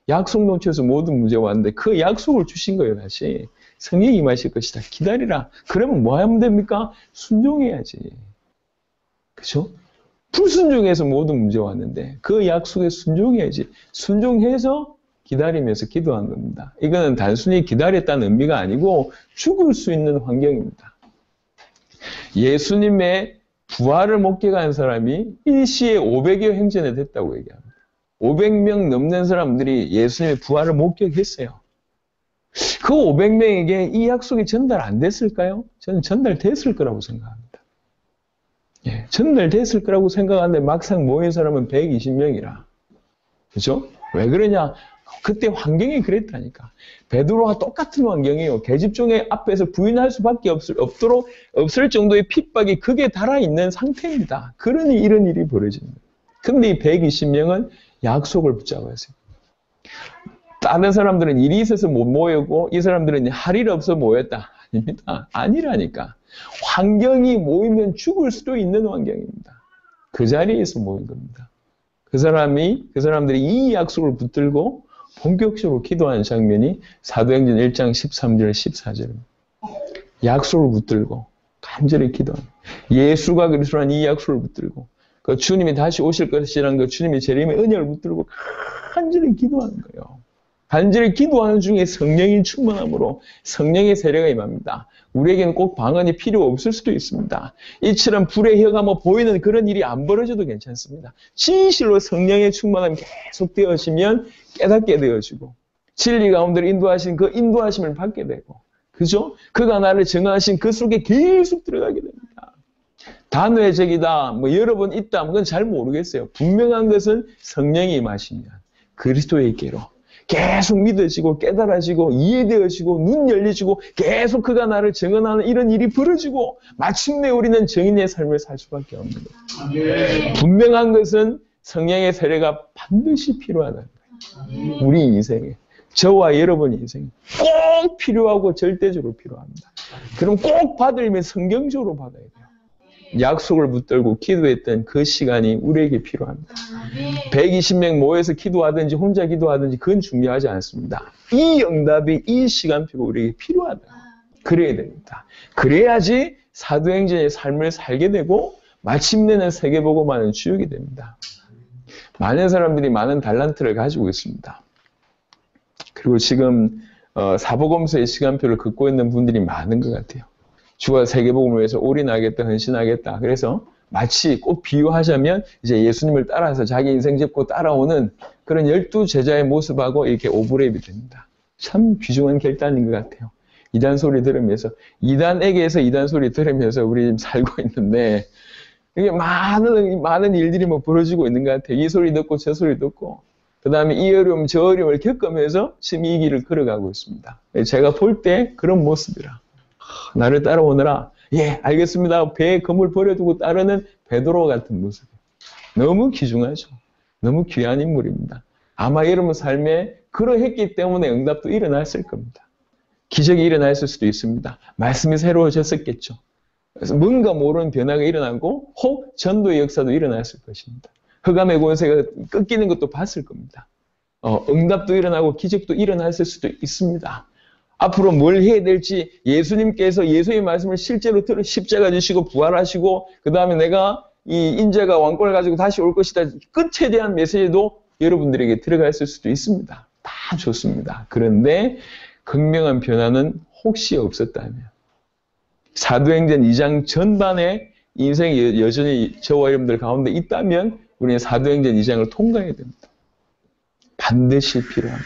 약속 놓쳐서 모든 문제가 왔는데 그 약속을 주신 거예요. 다시 성령이 임하실 것이다. 기다리라. 그러면 뭐 하면 됩니까? 순종해야지. 그렇죠? 불순종해서 모든 문제가 왔는데 그 약속에 순종해야지. 순종해서 기다리면서 기도한 겁니다. 이거는 단순히 기다렸다는 의미가 아니고 죽을 수 있는 환경입니다. 예수님의 부활을 목격한 사람이 일시에 500여 행전에 됐다고 얘기합니다. 500명 넘는 사람들이 예수님의 부활을 목격했어요. 그 500명에게 이 약속이 전달 안 됐을까요? 저는 전달됐을 거라고 생각합니다. 예, 전달됐을 거라고 생각하는데 막상 모인 사람은 120명이라. 그죠? 왜 그러냐? 그때 환경이 그랬다니까. 베드로와 똑같은 환경이에요. 계집종의 앞에서 부인할 수밖에 없을 정도의 핍박이 극에 달아있는 상태입니다. 그러니 이런 일이 벌어집니다. 근데 이 120명은 약속을 붙잡았어요. 다른 사람들은 일이 있어서 못 모였고 이 사람들은 할 일 없어 모였다. 아닙니다. 아니라니까. 환경이 모이면 죽을 수도 있는 환경입니다. 그 자리에서 모인 겁니다. 그 사람들이 이 약속을 붙들고 본격적으로 기도하는 장면이 사도행전 1장 13절, 14절입니다. 약속을 붙들고 간절히 기도합니다. 예수가 그리스도라는 이 약속을 붙들고 그 주님이 다시 오실 것이라는 그 주님의 재림의 은혜를 붙들고 간절히 기도하는 거예요. 간절히 기도하는 중에 성령이 충만함으로 성령의 세례가 임합니다. 우리에게는 꼭 방언이 필요 없을 수도 있습니다. 이처럼 불의 혀가 보이는 그런 일이 안 벌어져도 괜찮습니다. 진실로 성령의 충만함이 계속 되어지면 깨닫게 되어지고 진리 가운데로 인도하신 그 인도하심을 받게 되고 그죠? 그가 나를 정하신 그 속에 계속 들어가게 됩니다. 단회적이다, 여러 번 있다, 그건 잘 모르겠어요. 분명한 것은 성령이 임하시면 그리스도에게로 계속 믿어지고 깨달아지고 이해되어지고 눈 열리지고 계속 그가 나를 증언하는 이런 일이 벌어지고 마침내 우리는 증인의 삶을 살 수밖에 없는 거예요. 분명한 것은 성령의 세례가 반드시 필요하다는 거예요. 우리 인생에. 저와 여러분의 인생에 꼭 필요하고 절대적으로 필요합니다. 그럼 꼭 받으려면 성경적으로 받아야 돼요. 약속을 붙들고 기도했던 그 시간이 우리에게 필요합니다. 120명 모여서 기도하든지 혼자 기도하든지 그건 중요하지 않습니다. 이 응답이 이 시간표가 우리에게 필요하다. 그래야 됩니다. 그래야지 사도행전의 삶을 살게 되고 마침내는 세계복음화는 주역이 됩니다. 많은 사람들이 많은 달란트를 가지고 있습니다. 그리고 지금 사복음서의 시간표를 긋고 있는 분들이 많은 것 같아요. 주가 세계복음을 위해서 올인하겠다, 헌신하겠다. 그래서 마치 꼭 비유하자면 이제 예수님을 따라서 자기 인생 접고 따라오는 그런 12제자의 모습하고 이렇게 오버랩이 됩니다. 참 귀중한 결단인 것 같아요. 이단 소리 들으면서, 이단에게서 이단 소리 들으면서 우리 지금 살고 있는데 이게 많은 일들이 벌어지고 있는 것 같아요. 이 소리 듣고 저 소리 듣고 그 다음에 이 어려움 저 어려움을 겪으면서 지금 이 길을 걸어가고 있습니다. 제가 볼 때 그런 모습이라. 나를 따라오느라 예 알겠습니다. 배에 검을 버려두고 따르는 베드로 같은 모습. 너무 귀중하죠. 너무 귀한 인물입니다. 아마 여러분 삶에 그러했기 때문에 응답도 일어났을 겁니다. 기적이 일어났을 수도 있습니다. 말씀이 새로워졌었겠죠. 그래서 뭔가 모르는 변화가 일어나고 혹 전도의 역사도 일어났을 것입니다. 흑암의 권세가 꺾이는 것도 봤을 겁니다. 응답도 일어나고 기적도 일어났을 수도 있습니다. 앞으로 뭘 해야 될지 예수님께서 예수의 말씀을 실제로 들어 십자가 지시고 부활하시고 그 다음에 내가 이 인자가 왕권을 가지고 다시 올 것이다. 끝에 대한 메시지도 여러분들에게 들어갔을 수도 있습니다. 다 좋습니다. 그런데 극명한 변화는 혹시 없었다면 사도행전 2장 전반에 인생이 여전히 저와 여러분들 가운데 있다면 우리는 사도행전 2장을 통과해야 됩니다. 반드시 필요합니다.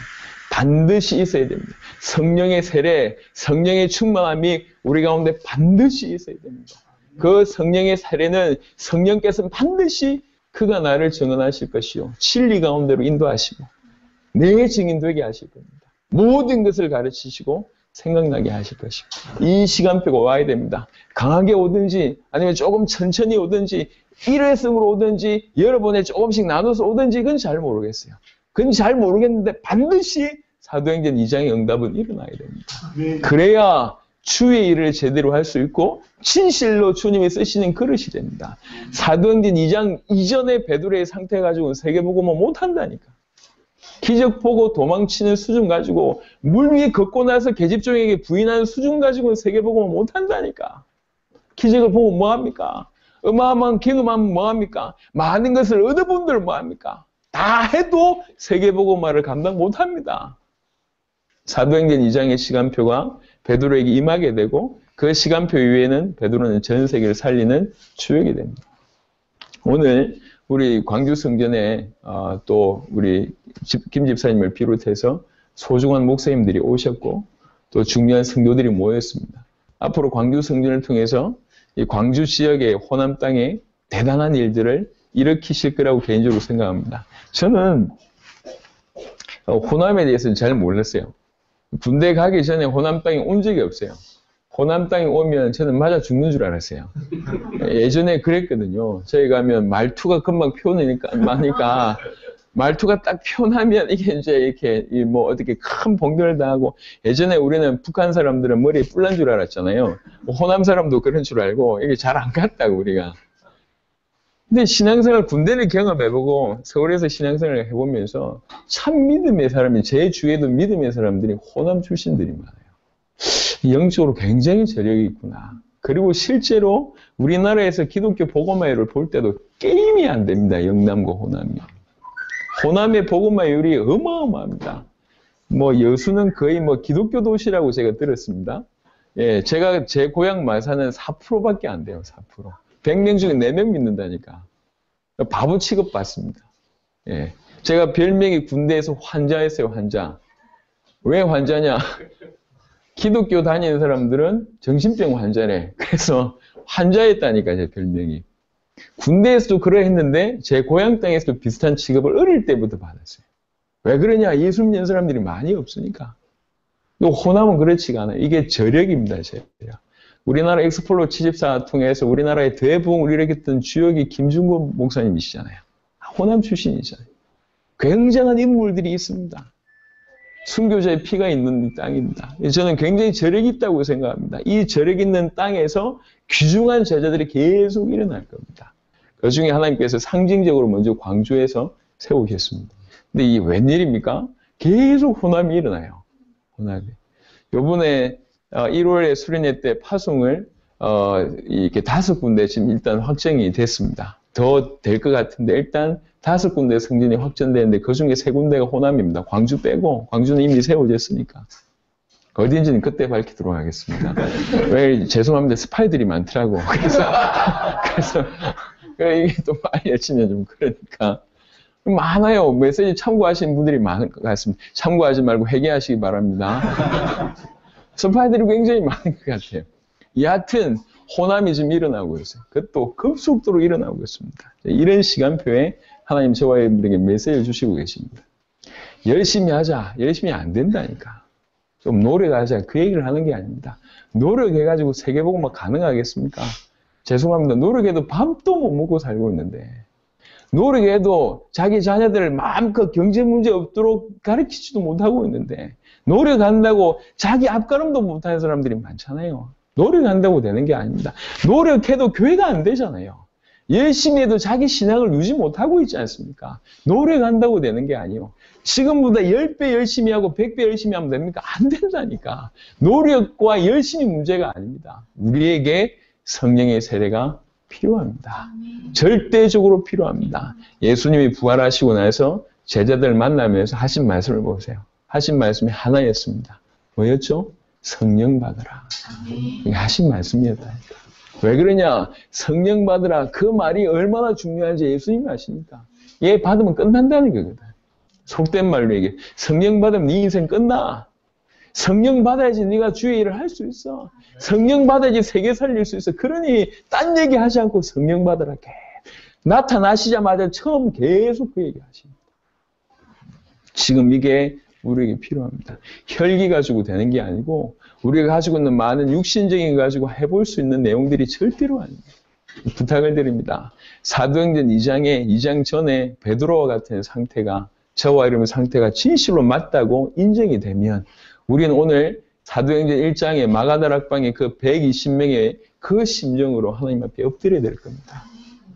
반드시 있어야 됩니다. 성령의 세례, 성령의 충만함이 우리 가운데 반드시 있어야 됩니다. 그 성령의 세례는 성령께서는 반드시 그가 나를 증언하실 것이요. 진리 가운데로 인도하시고 내 증인 되게 하실 겁니다. 모든 것을 가르치시고 생각나게 하실 것입니다. 이 시간표가 와야 됩니다. 강하게 오든지 아니면 조금 천천히 오든지 일회성으로 오든지 여러 번에 조금씩 나눠서 오든지 그건 잘 모르겠어요. 그건 잘 모르겠는데 반드시 사도행전 2장의 응답은 일어나야 됩니다. 그래야 주의 일을 제대로 할 수 있고 진실로 주님이 쓰시는 그릇이 됩니다. 사도행전 2장 이전의 베드로의 상태 가지고는 세계복음은 못한다니까. 기적 보고 도망치는 수준 가지고 물 위에 걷고 나서 계집종에게 부인하는 수준 가지고는 세계복음은 못한다니까. 기적을 보면 뭐합니까? 어마어마한 경험하면 뭐합니까? 많은 것을 얻어본들 뭐합니까? 다 해도 세계복음화를 감당 못합니다. 사도행전 2장의 시간표가 베드로에게 임하게 되고 그 시간표 이후에는 베드로는 전 세계를 살리는 주역이 됩니다. 오늘 우리 광주 성전에 또 우리 김 집사님을 비롯해서 소중한 목사님들이 오셨고 또 중요한 성도들이 모였습니다. 앞으로 광주 성전을 통해서 이 광주 지역의 호남 땅에 대단한 일들을 일으키실 거라고 개인적으로 생각합니다. 저는 호남에 대해서는 잘 몰랐어요. 군대 가기 전에 호남 땅에 온 적이 없어요. 호남 땅에 오면 저는 맞아 죽는 줄 알았어요. 예전에 그랬거든요. 저희 가면 말투가 금방 표현하니까 말투가 딱 표현하면 이게 이제 이렇게 뭐 어떻게 큰 봉변을 당하고 예전에 우리는 북한 사람들은 머리에 뿔난 줄 알았잖아요. 호남 사람도 그런 줄 알고 이게 잘 안 갔다고 우리가. 근데 신앙생활 군대를 경험해보고 서울에서 신앙생활을 해보면서 참 믿음의 사람이 제 주위에도 믿음의 사람들이 호남 출신들이 많아요. 영적으로 굉장히 저력이 있구나. 그리고 실제로 우리나라에서 기독교 복음화율을 볼 때도 게임이 안 됩니다. 영남과 호남이. 호남의 복음화율이 어마어마합니다. 뭐 여수는 거의 뭐 기독교 도시라고 제가 들었습니다. 예, 제가 제 고향 마산은 4%밖에 안 돼요. 4%. 100명 중에 4명 믿는다니까. 바보 취급받습니다. 예. 제가 별명이 군대에서 환자였어요, 환자. 왜 환자냐? 기독교 다니는 사람들은 정신병 환자래. 그래서 환자였다니까, 제 별명이. 군대에서도 그러했는데 제 고향 땅에서도 비슷한 취급을 어릴 때부터 받았어요. 왜 그러냐? 예수 믿는 사람들이 많이 없으니까. 또 호남은 그렇지가 않아요. 이게 저력입니다, 저력. 우리나라 엑스플로 74 통해서 우리나라의 대부흥을 일으켰던 주역이 김중곤 목사님이시잖아요. 호남 출신이잖아요. 굉장한 인물들이 있습니다. 순교자의 피가 있는 땅입니다. 저는 굉장히 저력이 있다고 생각합니다. 이 저력 있는 땅에서 귀중한 제자들이 계속 일어날 겁니다. 그 중에 하나님께서 상징적으로 먼저 광주에서 세우셨습니다. 근데 이게 웬일입니까? 계속 호남이 일어나요. 호남이. 요번에 1월에 수련회 때 파송을 이렇게 5군데 지금 일단 확정이 됐습니다. 더 될 것 같은데 일단 5군데 성전이 확정되는데 그 중에 3군데가 호남입니다. 광주 빼고 광주는 이미 세워졌으니까. 어딘지는 그때 밝히도록 하겠습니다. 왜 죄송합니다. 스파이들이 많더라고. 그래서 이게 또 알려지면 좀 그러니까 많아요. 메시지 참고하시는 분들이 많을 것 같습니다. 참고하지 말고 회개하시기 바랍니다. 스파이들이 굉장히 많은 것 같아요. 여하튼 호남이 지금 일어나고 있어요. 그것도 급속도로 일어나고 있습니다. 이런 시간표에 하나님 저와 여러분들에게 메시지를 주시고 계십니다. 열심히 하자. 열심히 안 된다니까. 좀 노력하자. 그 얘기를 하는 게 아닙니다. 노력해가지고 세계복음화 가능하겠습니까? 죄송합니다. 노력해도 밥도 못 먹고 살고 있는데 노력해도 자기 자녀들을 마음껏 경제 문제 없도록 가르치지도 못하고 있는데 노력한다고 자기 앞가름도 못하는 사람들이 많잖아요. 노력한다고 되는 게 아닙니다. 노력해도 교회가 안 되잖아요. 열심히 해도 자기 신앙을 유지 못하고 있지 않습니까? 노력한다고 되는 게 아니에요. 지금보다 10배 열심히 하고 100배 열심히 하면 됩니까? 안 된다니까. 노력과 열심이 문제가 아닙니다. 우리에게 성령의 세례가 필요합니다. 절대적으로 필요합니다. 예수님이 부활하시고 나서 제자들 만나면서 하신 말씀을 보세요. 하신 말씀이 하나였습니다. 뭐였죠? 성령 받으라. 이게 하신 말씀이었다니까. 왜 그러냐? 성령 받으라. 그 말이 얼마나 중요한지 예수님이 아십니까? 얘 받으면 끝난다는 거거든. 속된 말로 얘기해. 성령 받으면 네 인생 끝나. 성령 받아야지 네가 주의 일을 할 수 있어. 성령 받아야지 세계 살릴 수 있어. 그러니 딴 얘기 하지 않고 성령 받으라. 나타나시자마자 처음 계속 그 얘기 하십니다. 지금 이게 우리에게 필요합니다. 혈기 가지고 되는 게 아니고 우리가 가지고 있는 많은 육신적인 거 가지고 해볼 수 있는 내용들이 절대로 아닙니다. 부탁을 드립니다. 사도행전 2장 전에 베드로와 같은 상태가 저와 여러분의 상태가 진실로 맞다고 인정이 되면 우리는 오늘 사도행전 1장의 마가다락방의 그 120명의 그 심정으로 하나님 앞에 엎드려야 될 겁니다.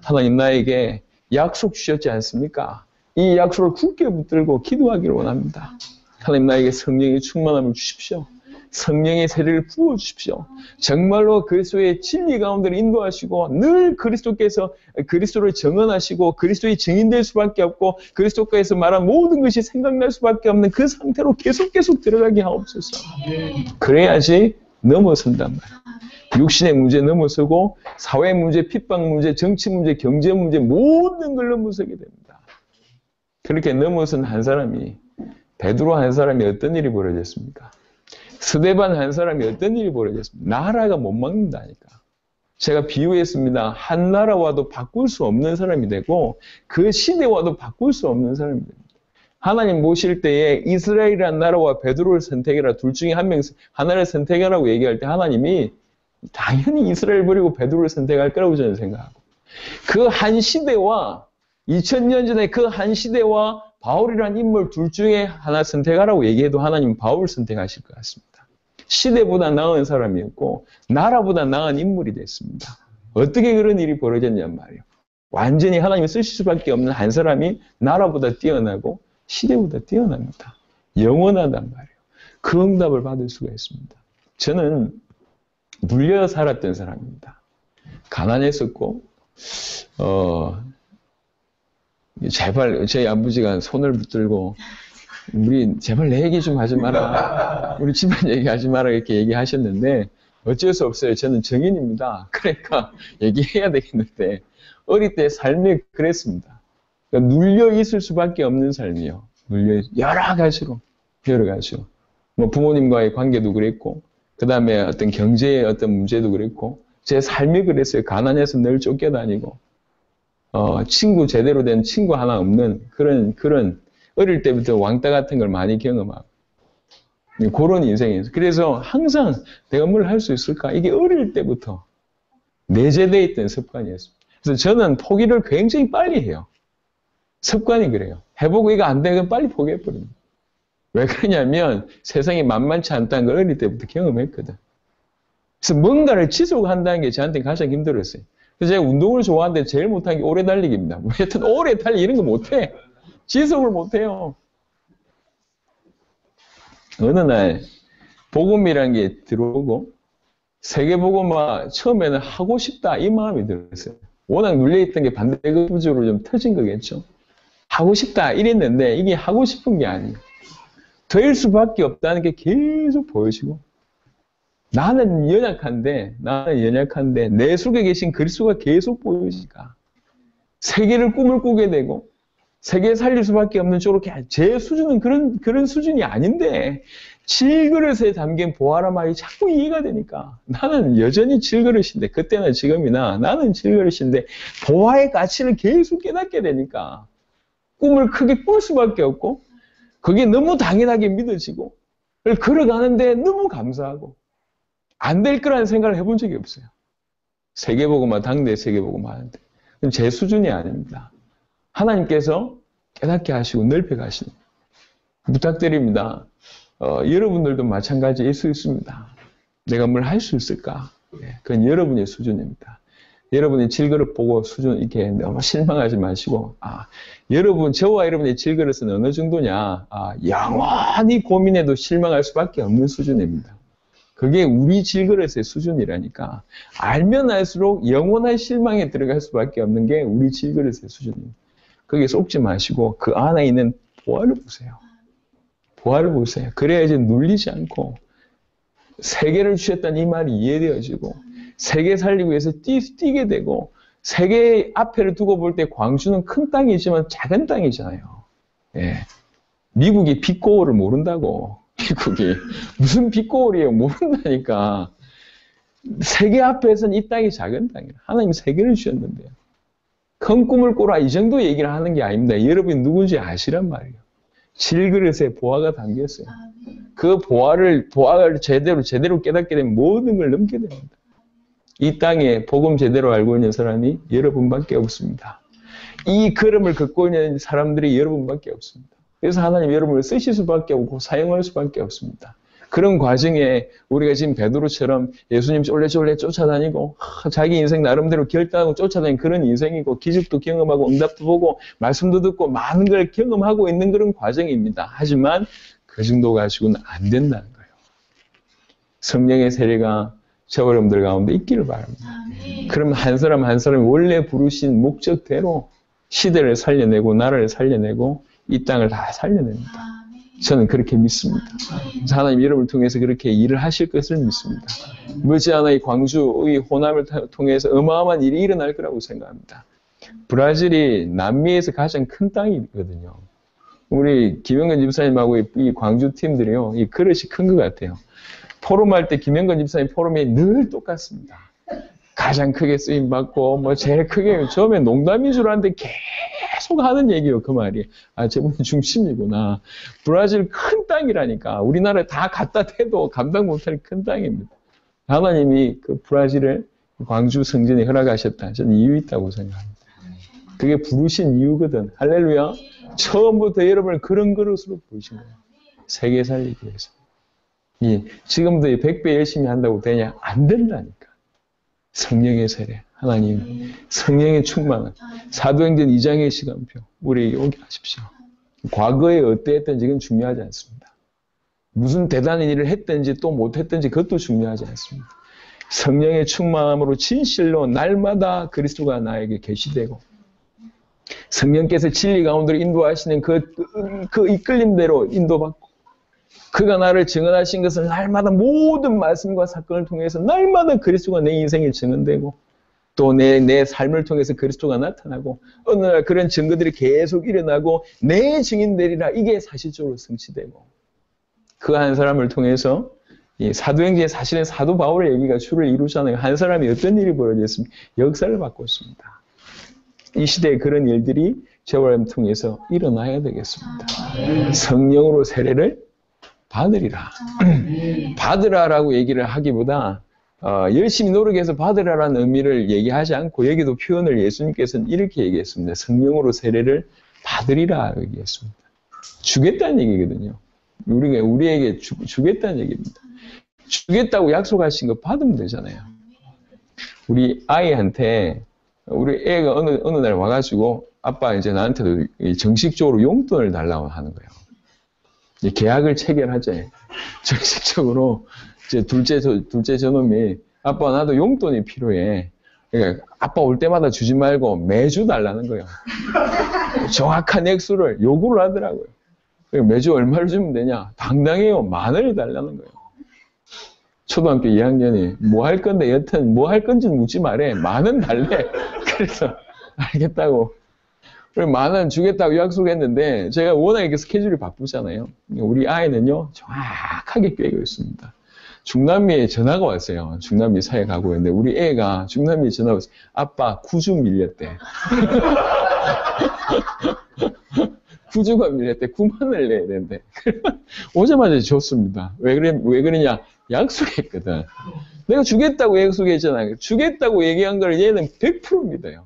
하나님 나에게 약속 주셨지 않습니까? 이 약속을 굳게 붙들고 기도하기를 원합니다. 하나님 나에게 성령의 충만함을 주십시오. 성령의 세례를 부어주십시오. 정말로 그리스도의 진리 가운데를 인도하시고 늘 그리스도께서 그리스도를 정언하시고 그리스도의 증인될 수밖에 없고 그리스도께서 말한 모든 것이 생각날 수밖에 없는 그 상태로 계속 들어가게 하옵소서. 그래야지 넘어선단 말이에요. 육신의 문제 넘어서고 사회 문제, 핍박 문제, 정치 문제, 경제 문제 모든 걸 넘어서게 됩니다. 그렇게 넘어선 한 사람이 베드로 한 사람이 어떤 일이 벌어졌습니까? 스데반 한 사람이 어떤 일이 벌어졌습니까? 나라가 못 막는다니까. 제가 비유했습니다. 한 나라와도 바꿀 수 없는 사람이 되고 그 시대와도 바꿀 수 없는 사람이 됩니다. 하나님 모실 때에 이스라엘이라는 나라와 베드로를 선택해라. 둘 중에 하나를 선택하라고 얘기할 때 하나님이 당연히 이스라엘 버리고 베드로를 선택할 거라고 저는 생각하고 그 한 시대와 2000년 전에 그 한 시대와 바울이라는 인물 둘 중에 하나 선택하라고 얘기해도 하나님은 바울을 선택하실 것 같습니다. 시대보다 나은 사람이었고 나라보다 나은 인물이 됐습니다. 어떻게 그런 일이 벌어졌냔 말이에요. 완전히 하나님을 쓰실 수밖에 없는 한 사람이 나라보다 뛰어나고 시대보다 뛰어납니다. 영원하단 말이에요. 그 응답을 받을 수가 있습니다. 저는 눌려 살았던 사람입니다. 가난했었고 제발 저희 아버지가 손을 붙들고 우리 제발 내 얘기 좀 하지 마라. 우리 집안 얘기 하지 마라 이렇게 얘기하셨는데 어쩔 수 없어요. 저는 정인입니다. 그러니까 얘기해야 되겠는데 어릴 때 삶이 그랬습니다. 그러니까 눌려 있을 수밖에 없는 삶이요. 눌려 여러 가지로. 뭐 부모님과의 관계도 그랬고 그 다음에 어떤 경제의 어떤 문제도 그랬고 제 삶이 그랬어요. 가난해서 늘 쫓겨다니고 친구 제대로 된 친구 하나 없는 그런 어릴 때부터 왕따 같은 걸 많이 경험하고 그런 인생이었어요. 그래서 항상 내가 뭘 할 수 있을까? 이게 어릴 때부터 내재되어 있던 습관이었습니다. 그래서 저는 포기를 굉장히 빨리 해요. 습관이 그래요. 해보고 이거 안 되면 빨리 포기해버립니다. 왜 그러냐면 세상이 만만치 않다는 걸 어릴 때부터 경험했거든. 그래서 뭔가를 지속한다는 게 저한테 가장 힘들었어요. 그래서 제가 운동을 좋아하는데 제일 못한 게 오래 달리기입니다. 하여튼 오래 달리기 이런 거 못해. 지속을 못해요. 어느 날 복음이라는 게 들어오고 세계복음화 처음에는 하고 싶다 이 마음이 들었어요. 워낙 눌려있던 게 반대급부적으로 좀 터진 거겠죠. 하고 싶다 이랬는데 이게 하고 싶은 게 아니에요. 될 수밖에 없다는 게 계속 보여지고 나는 연약한데 내 속에 계신 그리스도가 계속 보여지니까 세계를 꿈을 꾸게 되고 세계 살릴 수밖에 없는 쪽으로 제 수준은 그런 수준이 아닌데 질그릇에 담긴 보아라 말이 자꾸 이해가 되니까 나는 여전히 질그릇인데 그때나 지금이나 나는 질그릇인데 보아의 가치를 계속 깨닫게 되니까 꿈을 크게 꿀 수밖에 없고 그게 너무 당연하게 믿어지고 걸어가는데 너무 감사하고 안 될 거라는 생각을 해본 적이 없어요. 세계복음화, 당대 세계복음화 하는데 제 수준이 아닙니다. 하나님께서 깨닫게 하시고 넓게 가시는 부탁드립니다. 여러분들도 마찬가지일 수 있습니다. 내가 뭘 할 수 있을까? 그건 여러분의 수준입니다. 여러분의 질그릇 보고 수준 이렇게 너무 실망하지 마시고 저와 여러분의 질그릇은 어느 정도냐? 영원히 고민해도 실망할 수밖에 없는 수준입니다. 그게 우리 질그릇의 수준이라니까 알면 알수록 영원한 실망에 들어갈 수밖에 없는 게 우리 질그릇의 수준입니다. 거기에 속지 마시고 그 안에 있는 보화를 보세요. 보화를 보세요. 그래야지 눌리지 않고 세계를 주셨다는 이 말이 이해되어지고 세계 살리기 위해서 뛰게 되고 세계 앞에를 두고 볼 때 광주는 큰 땅이지만 작은 땅이잖아요. 예. 미국이 빅고울을 모른다고. 미국이 무슨 빅고울이에요. 모른다니까. 세계 앞에서는 이 땅이 작은 땅이에요. 하나님 세계를 주셨는데요. 큰 꿈을 꾸라 이 정도 얘기를 하는 게 아닙니다. 여러분이 누군지 아시란 말이에요. 질그릇에 보화가 담겼어요. 그 보화를 제대로 깨닫게 되면 모든 걸 넘게 됩니다. 이 땅에 복음 제대로 알고 있는 사람이 여러분밖에 없습니다. 이 걸음을 걷고 있는 사람들이 여러분밖에 없습니다. 그래서 하나님 여러분을 쓰실 수밖에 없고 사용할 수밖에 없습니다. 그런 과정에 우리가 지금 베드로처럼 예수님 쫄래쫄래 쫓아다니고 자기 인생 나름대로 결단하고 쫓아다니는 그런 인생이고 기적도 경험하고 응답도 보고 말씀도 듣고 많은 걸 경험하고 있는 그런 과정입니다. 하지만 그 정도 가지고는 안 된다는 거예요. 성령의 세례가 저와 여러분들 가운데 있기를 바랍니다. 그럼 한 사람 한 사람이 원래 부르신 목적대로 시대를 살려내고 나라를 살려내고 이 땅을 다 살려냅니다. 저는 그렇게 믿습니다. 하나님 여러분을 통해서 그렇게 일을 하실 것을 믿습니다. 머지않아 이 광주의 호남을 통해서 어마어마한 일이 일어날 거라고 생각합니다. 브라질이 남미에서 가장 큰 땅이거든요. 우리 김영건 집사님하고 이 광주 팀들이요, 이 그릇이 큰 것 같아요. 포럼할 때 김영건 집사님 포럼이 늘 똑같습니다. 가장 크게 쓰임받고, 뭐, 제일 크게, 처음에 농담인 줄 알았는데 계속 하는 얘기예요, 그 말이. 아, 저분이 중심이구나. 브라질 큰 땅이라니까. 우리나라에 다 갖다 대도 감당 못할 큰 땅입니다. 하나님이 그 브라질을 광주 성전에 허락하셨다. 저는 이유 있다고 생각합니다. 그게 부르신 이유거든. 할렐루야. 처음부터 여러분을 그런 그릇으로 부르신 거예요. 세계 살리기 위해서. 지금도 100배 열심히 한다고 되냐? 안 된다니까. 성령의 세례, 하나님, 성령의 충만은 사도행전 2장의 시간표, 우리에게 오게 하십시오. 과거에 어떠했든지 그건 중요하지 않습니다. 무슨 대단한 일을 했든지 또 못했든지 그것도 중요하지 않습니다. 성령의 충만함으로 진실로 날마다 그리스도가 나에게 계시되고 성령께서 진리 가운데로 인도하시는 그 이끌림대로 인도받고 그가 나를 증언하신 것을 날마다 모든 말씀과 사건을 통해서 날마다 그리스도가 내 인생에 증언되고 또 내 삶을 통해서 그리스도가 나타나고 어느 날 그런 증거들이 계속 일어나고 내 증인되리라 이게 사실적으로 성취되고 그 한 사람을 통해서 이 사도행전에 사실은 사도 바울의 얘기가 주를 이루잖아요. 한 사람이 어떤 일이 벌어졌으면 역사를 바꿨습니다. 이 시대에 그런 일들이 저와 통해서 일어나야 되겠습니다. 성령으로 세례를 받으리라. 받으라라고 얘기를 하기보다 열심히 노력해서 받으라라는 의미를 얘기하지 않고 여기도 표현을 예수님께서는 이렇게 얘기했습니다. 성령으로 세례를 받으리라 얘기했습니다. 주겠다는 얘기거든요. 우리에게 주겠다는 얘기입니다. 주겠다고 약속하신 거 받으면 되잖아요. 우리 아이한테 우리 애가 어느 날 와가지고 아빠 이제 나한테도 정식적으로 용돈을 달라고 하는 거예요. 계약을 체결하자. 정식적으로 이제 둘째 저놈이 아빠 나도 용돈이 필요해. 그러니까 아빠 올 때마다 주지 말고 매주 달라는 거예요. 정확한 액수를 요구를 하더라고요. 매주 얼마를 주면 되냐? 당당해요. 10,000원을 달라는 거예요. 초등학교 2학년이 뭐 할 건데 여튼 뭐 할 건지는 묻지 말해. 10,000원 달래. 그래서 알겠다고. 그리고 10,000원 주겠다고 약속했는데 제가 워낙에 그 스케줄이 바쁘잖아요. 우리 아이는요 정확하게 꿰고 있습니다. 중남미에 전화가 왔어요. 중남미 사회 가고 있는데 우리 애가 중남미에 전화가 왔어요. 아빠 구주 밀렸대. 구주가 밀렸대. 90,000원을 내야 되는데 오자마자 줬습니다. 왜 그러냐? 약속했거든. 내가 주겠다고 약속했잖아요. 주겠다고 얘기한 걸 얘는 100% 믿어요.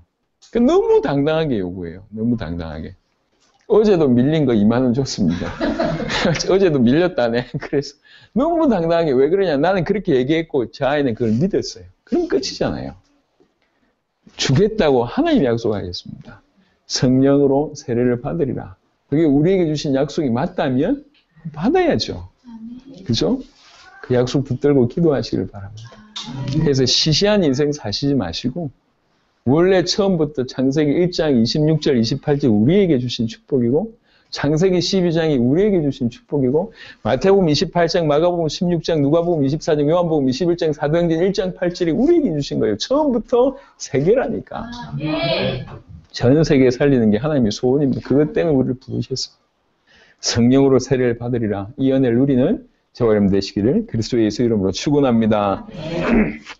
너무 당당하게 요구해요. 너무 당당하게. 어제도 밀린 거 20,000원 줬습니다. 어제도 밀렸다네. 그래서 너무 당당하게 왜 그러냐. 나는 그렇게 얘기했고 저 아이는 그걸 믿었어요. 그럼 끝이잖아요. 주겠다고 하나님이 약속하겠습니다. 성령으로 세례를 받으리라. 그게 우리에게 주신 약속이 맞다면 받아야죠. 그죠? 그 약속 붙들고 기도하시길 바랍니다. 그래서 시시한 인생 사시지 마시고 원래 처음부터 창세기 1장 26절 28절 우리에게 주신 축복이고 창세기 12장이 우리에게 주신 축복이고 마태복음 28장 마가복음 16장 누가복음 24장 요한복음 21장 사도행전 1장 8절이 우리에게 주신 거예요. 처음부터 세계라니까. 전 세계 살리는 게 하나님의 소원입니다. 그것 때문에 우리를 부르셨어요. 성령으로 세례를 받으리라. 이 은혜를 누리는 저와 여러분 되시기를 그리스도 예수 이름으로 축원합니다.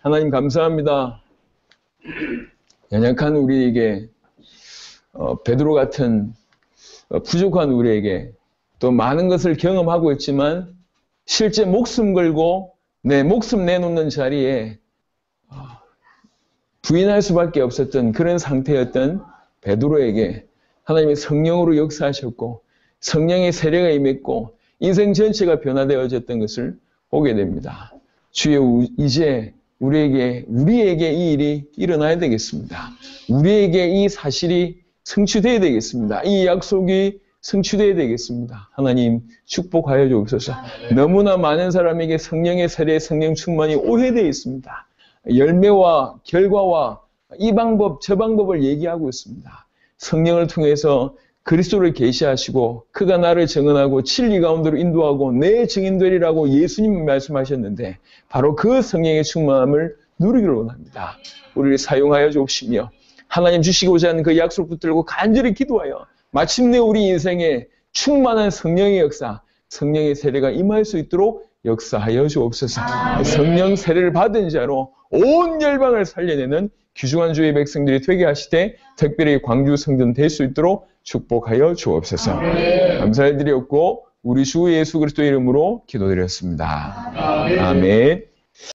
하나님 감사합니다. 연약한 우리에게 베드로 같은 부족한 우리에게 또 많은 것을 경험하고 있지만 실제 목숨 걸고 내 목숨 내놓는 자리에 부인할 수밖에 없었던 그런 상태였던 베드로에게 하나님의 성령으로 역사하셨고 성령의 세례가 임했고 인생 전체가 변화되어졌던 것을 보게 됩니다. 주여, 이제 우리에게 이 일이 일어나야 되겠습니다. 우리에게 이 사실이 성취되어야 되겠습니다. 이 약속이 성취되어야 되겠습니다. 하나님 축복하여 주옵소서. 너무나 많은 사람에게 성령의 세례, 성령 충만이 오해되어 있습니다. 열매와 결과와 이 방법, 저 방법을 얘기하고 있습니다. 성령을 통해서 그리스도를 계시하시고 그가 나를 증언하고 진리 가운데로 인도하고 내 증인 되리라고 예수님이 말씀하셨는데 바로 그 성령의 충만함을 누리기를 원합니다. 우리를 사용하여 주옵시며 하나님 주시고자 하는 그 약속 붙들고 간절히 기도하여 마침내 우리 인생에 충만한 성령의 역사, 성령의 세례가 임할 수 있도록 역사하여 주옵소서. 성령 세례를 받은 자로 온 열방을 살려내는 귀중한 주의 백성들이 되게 하시되 특별히 광주 성전 될 수 있도록 축복하여 주옵소서. 감사드렸고 우리 주 예수 그리스도의 이름으로 기도드렸습니다. 아멘.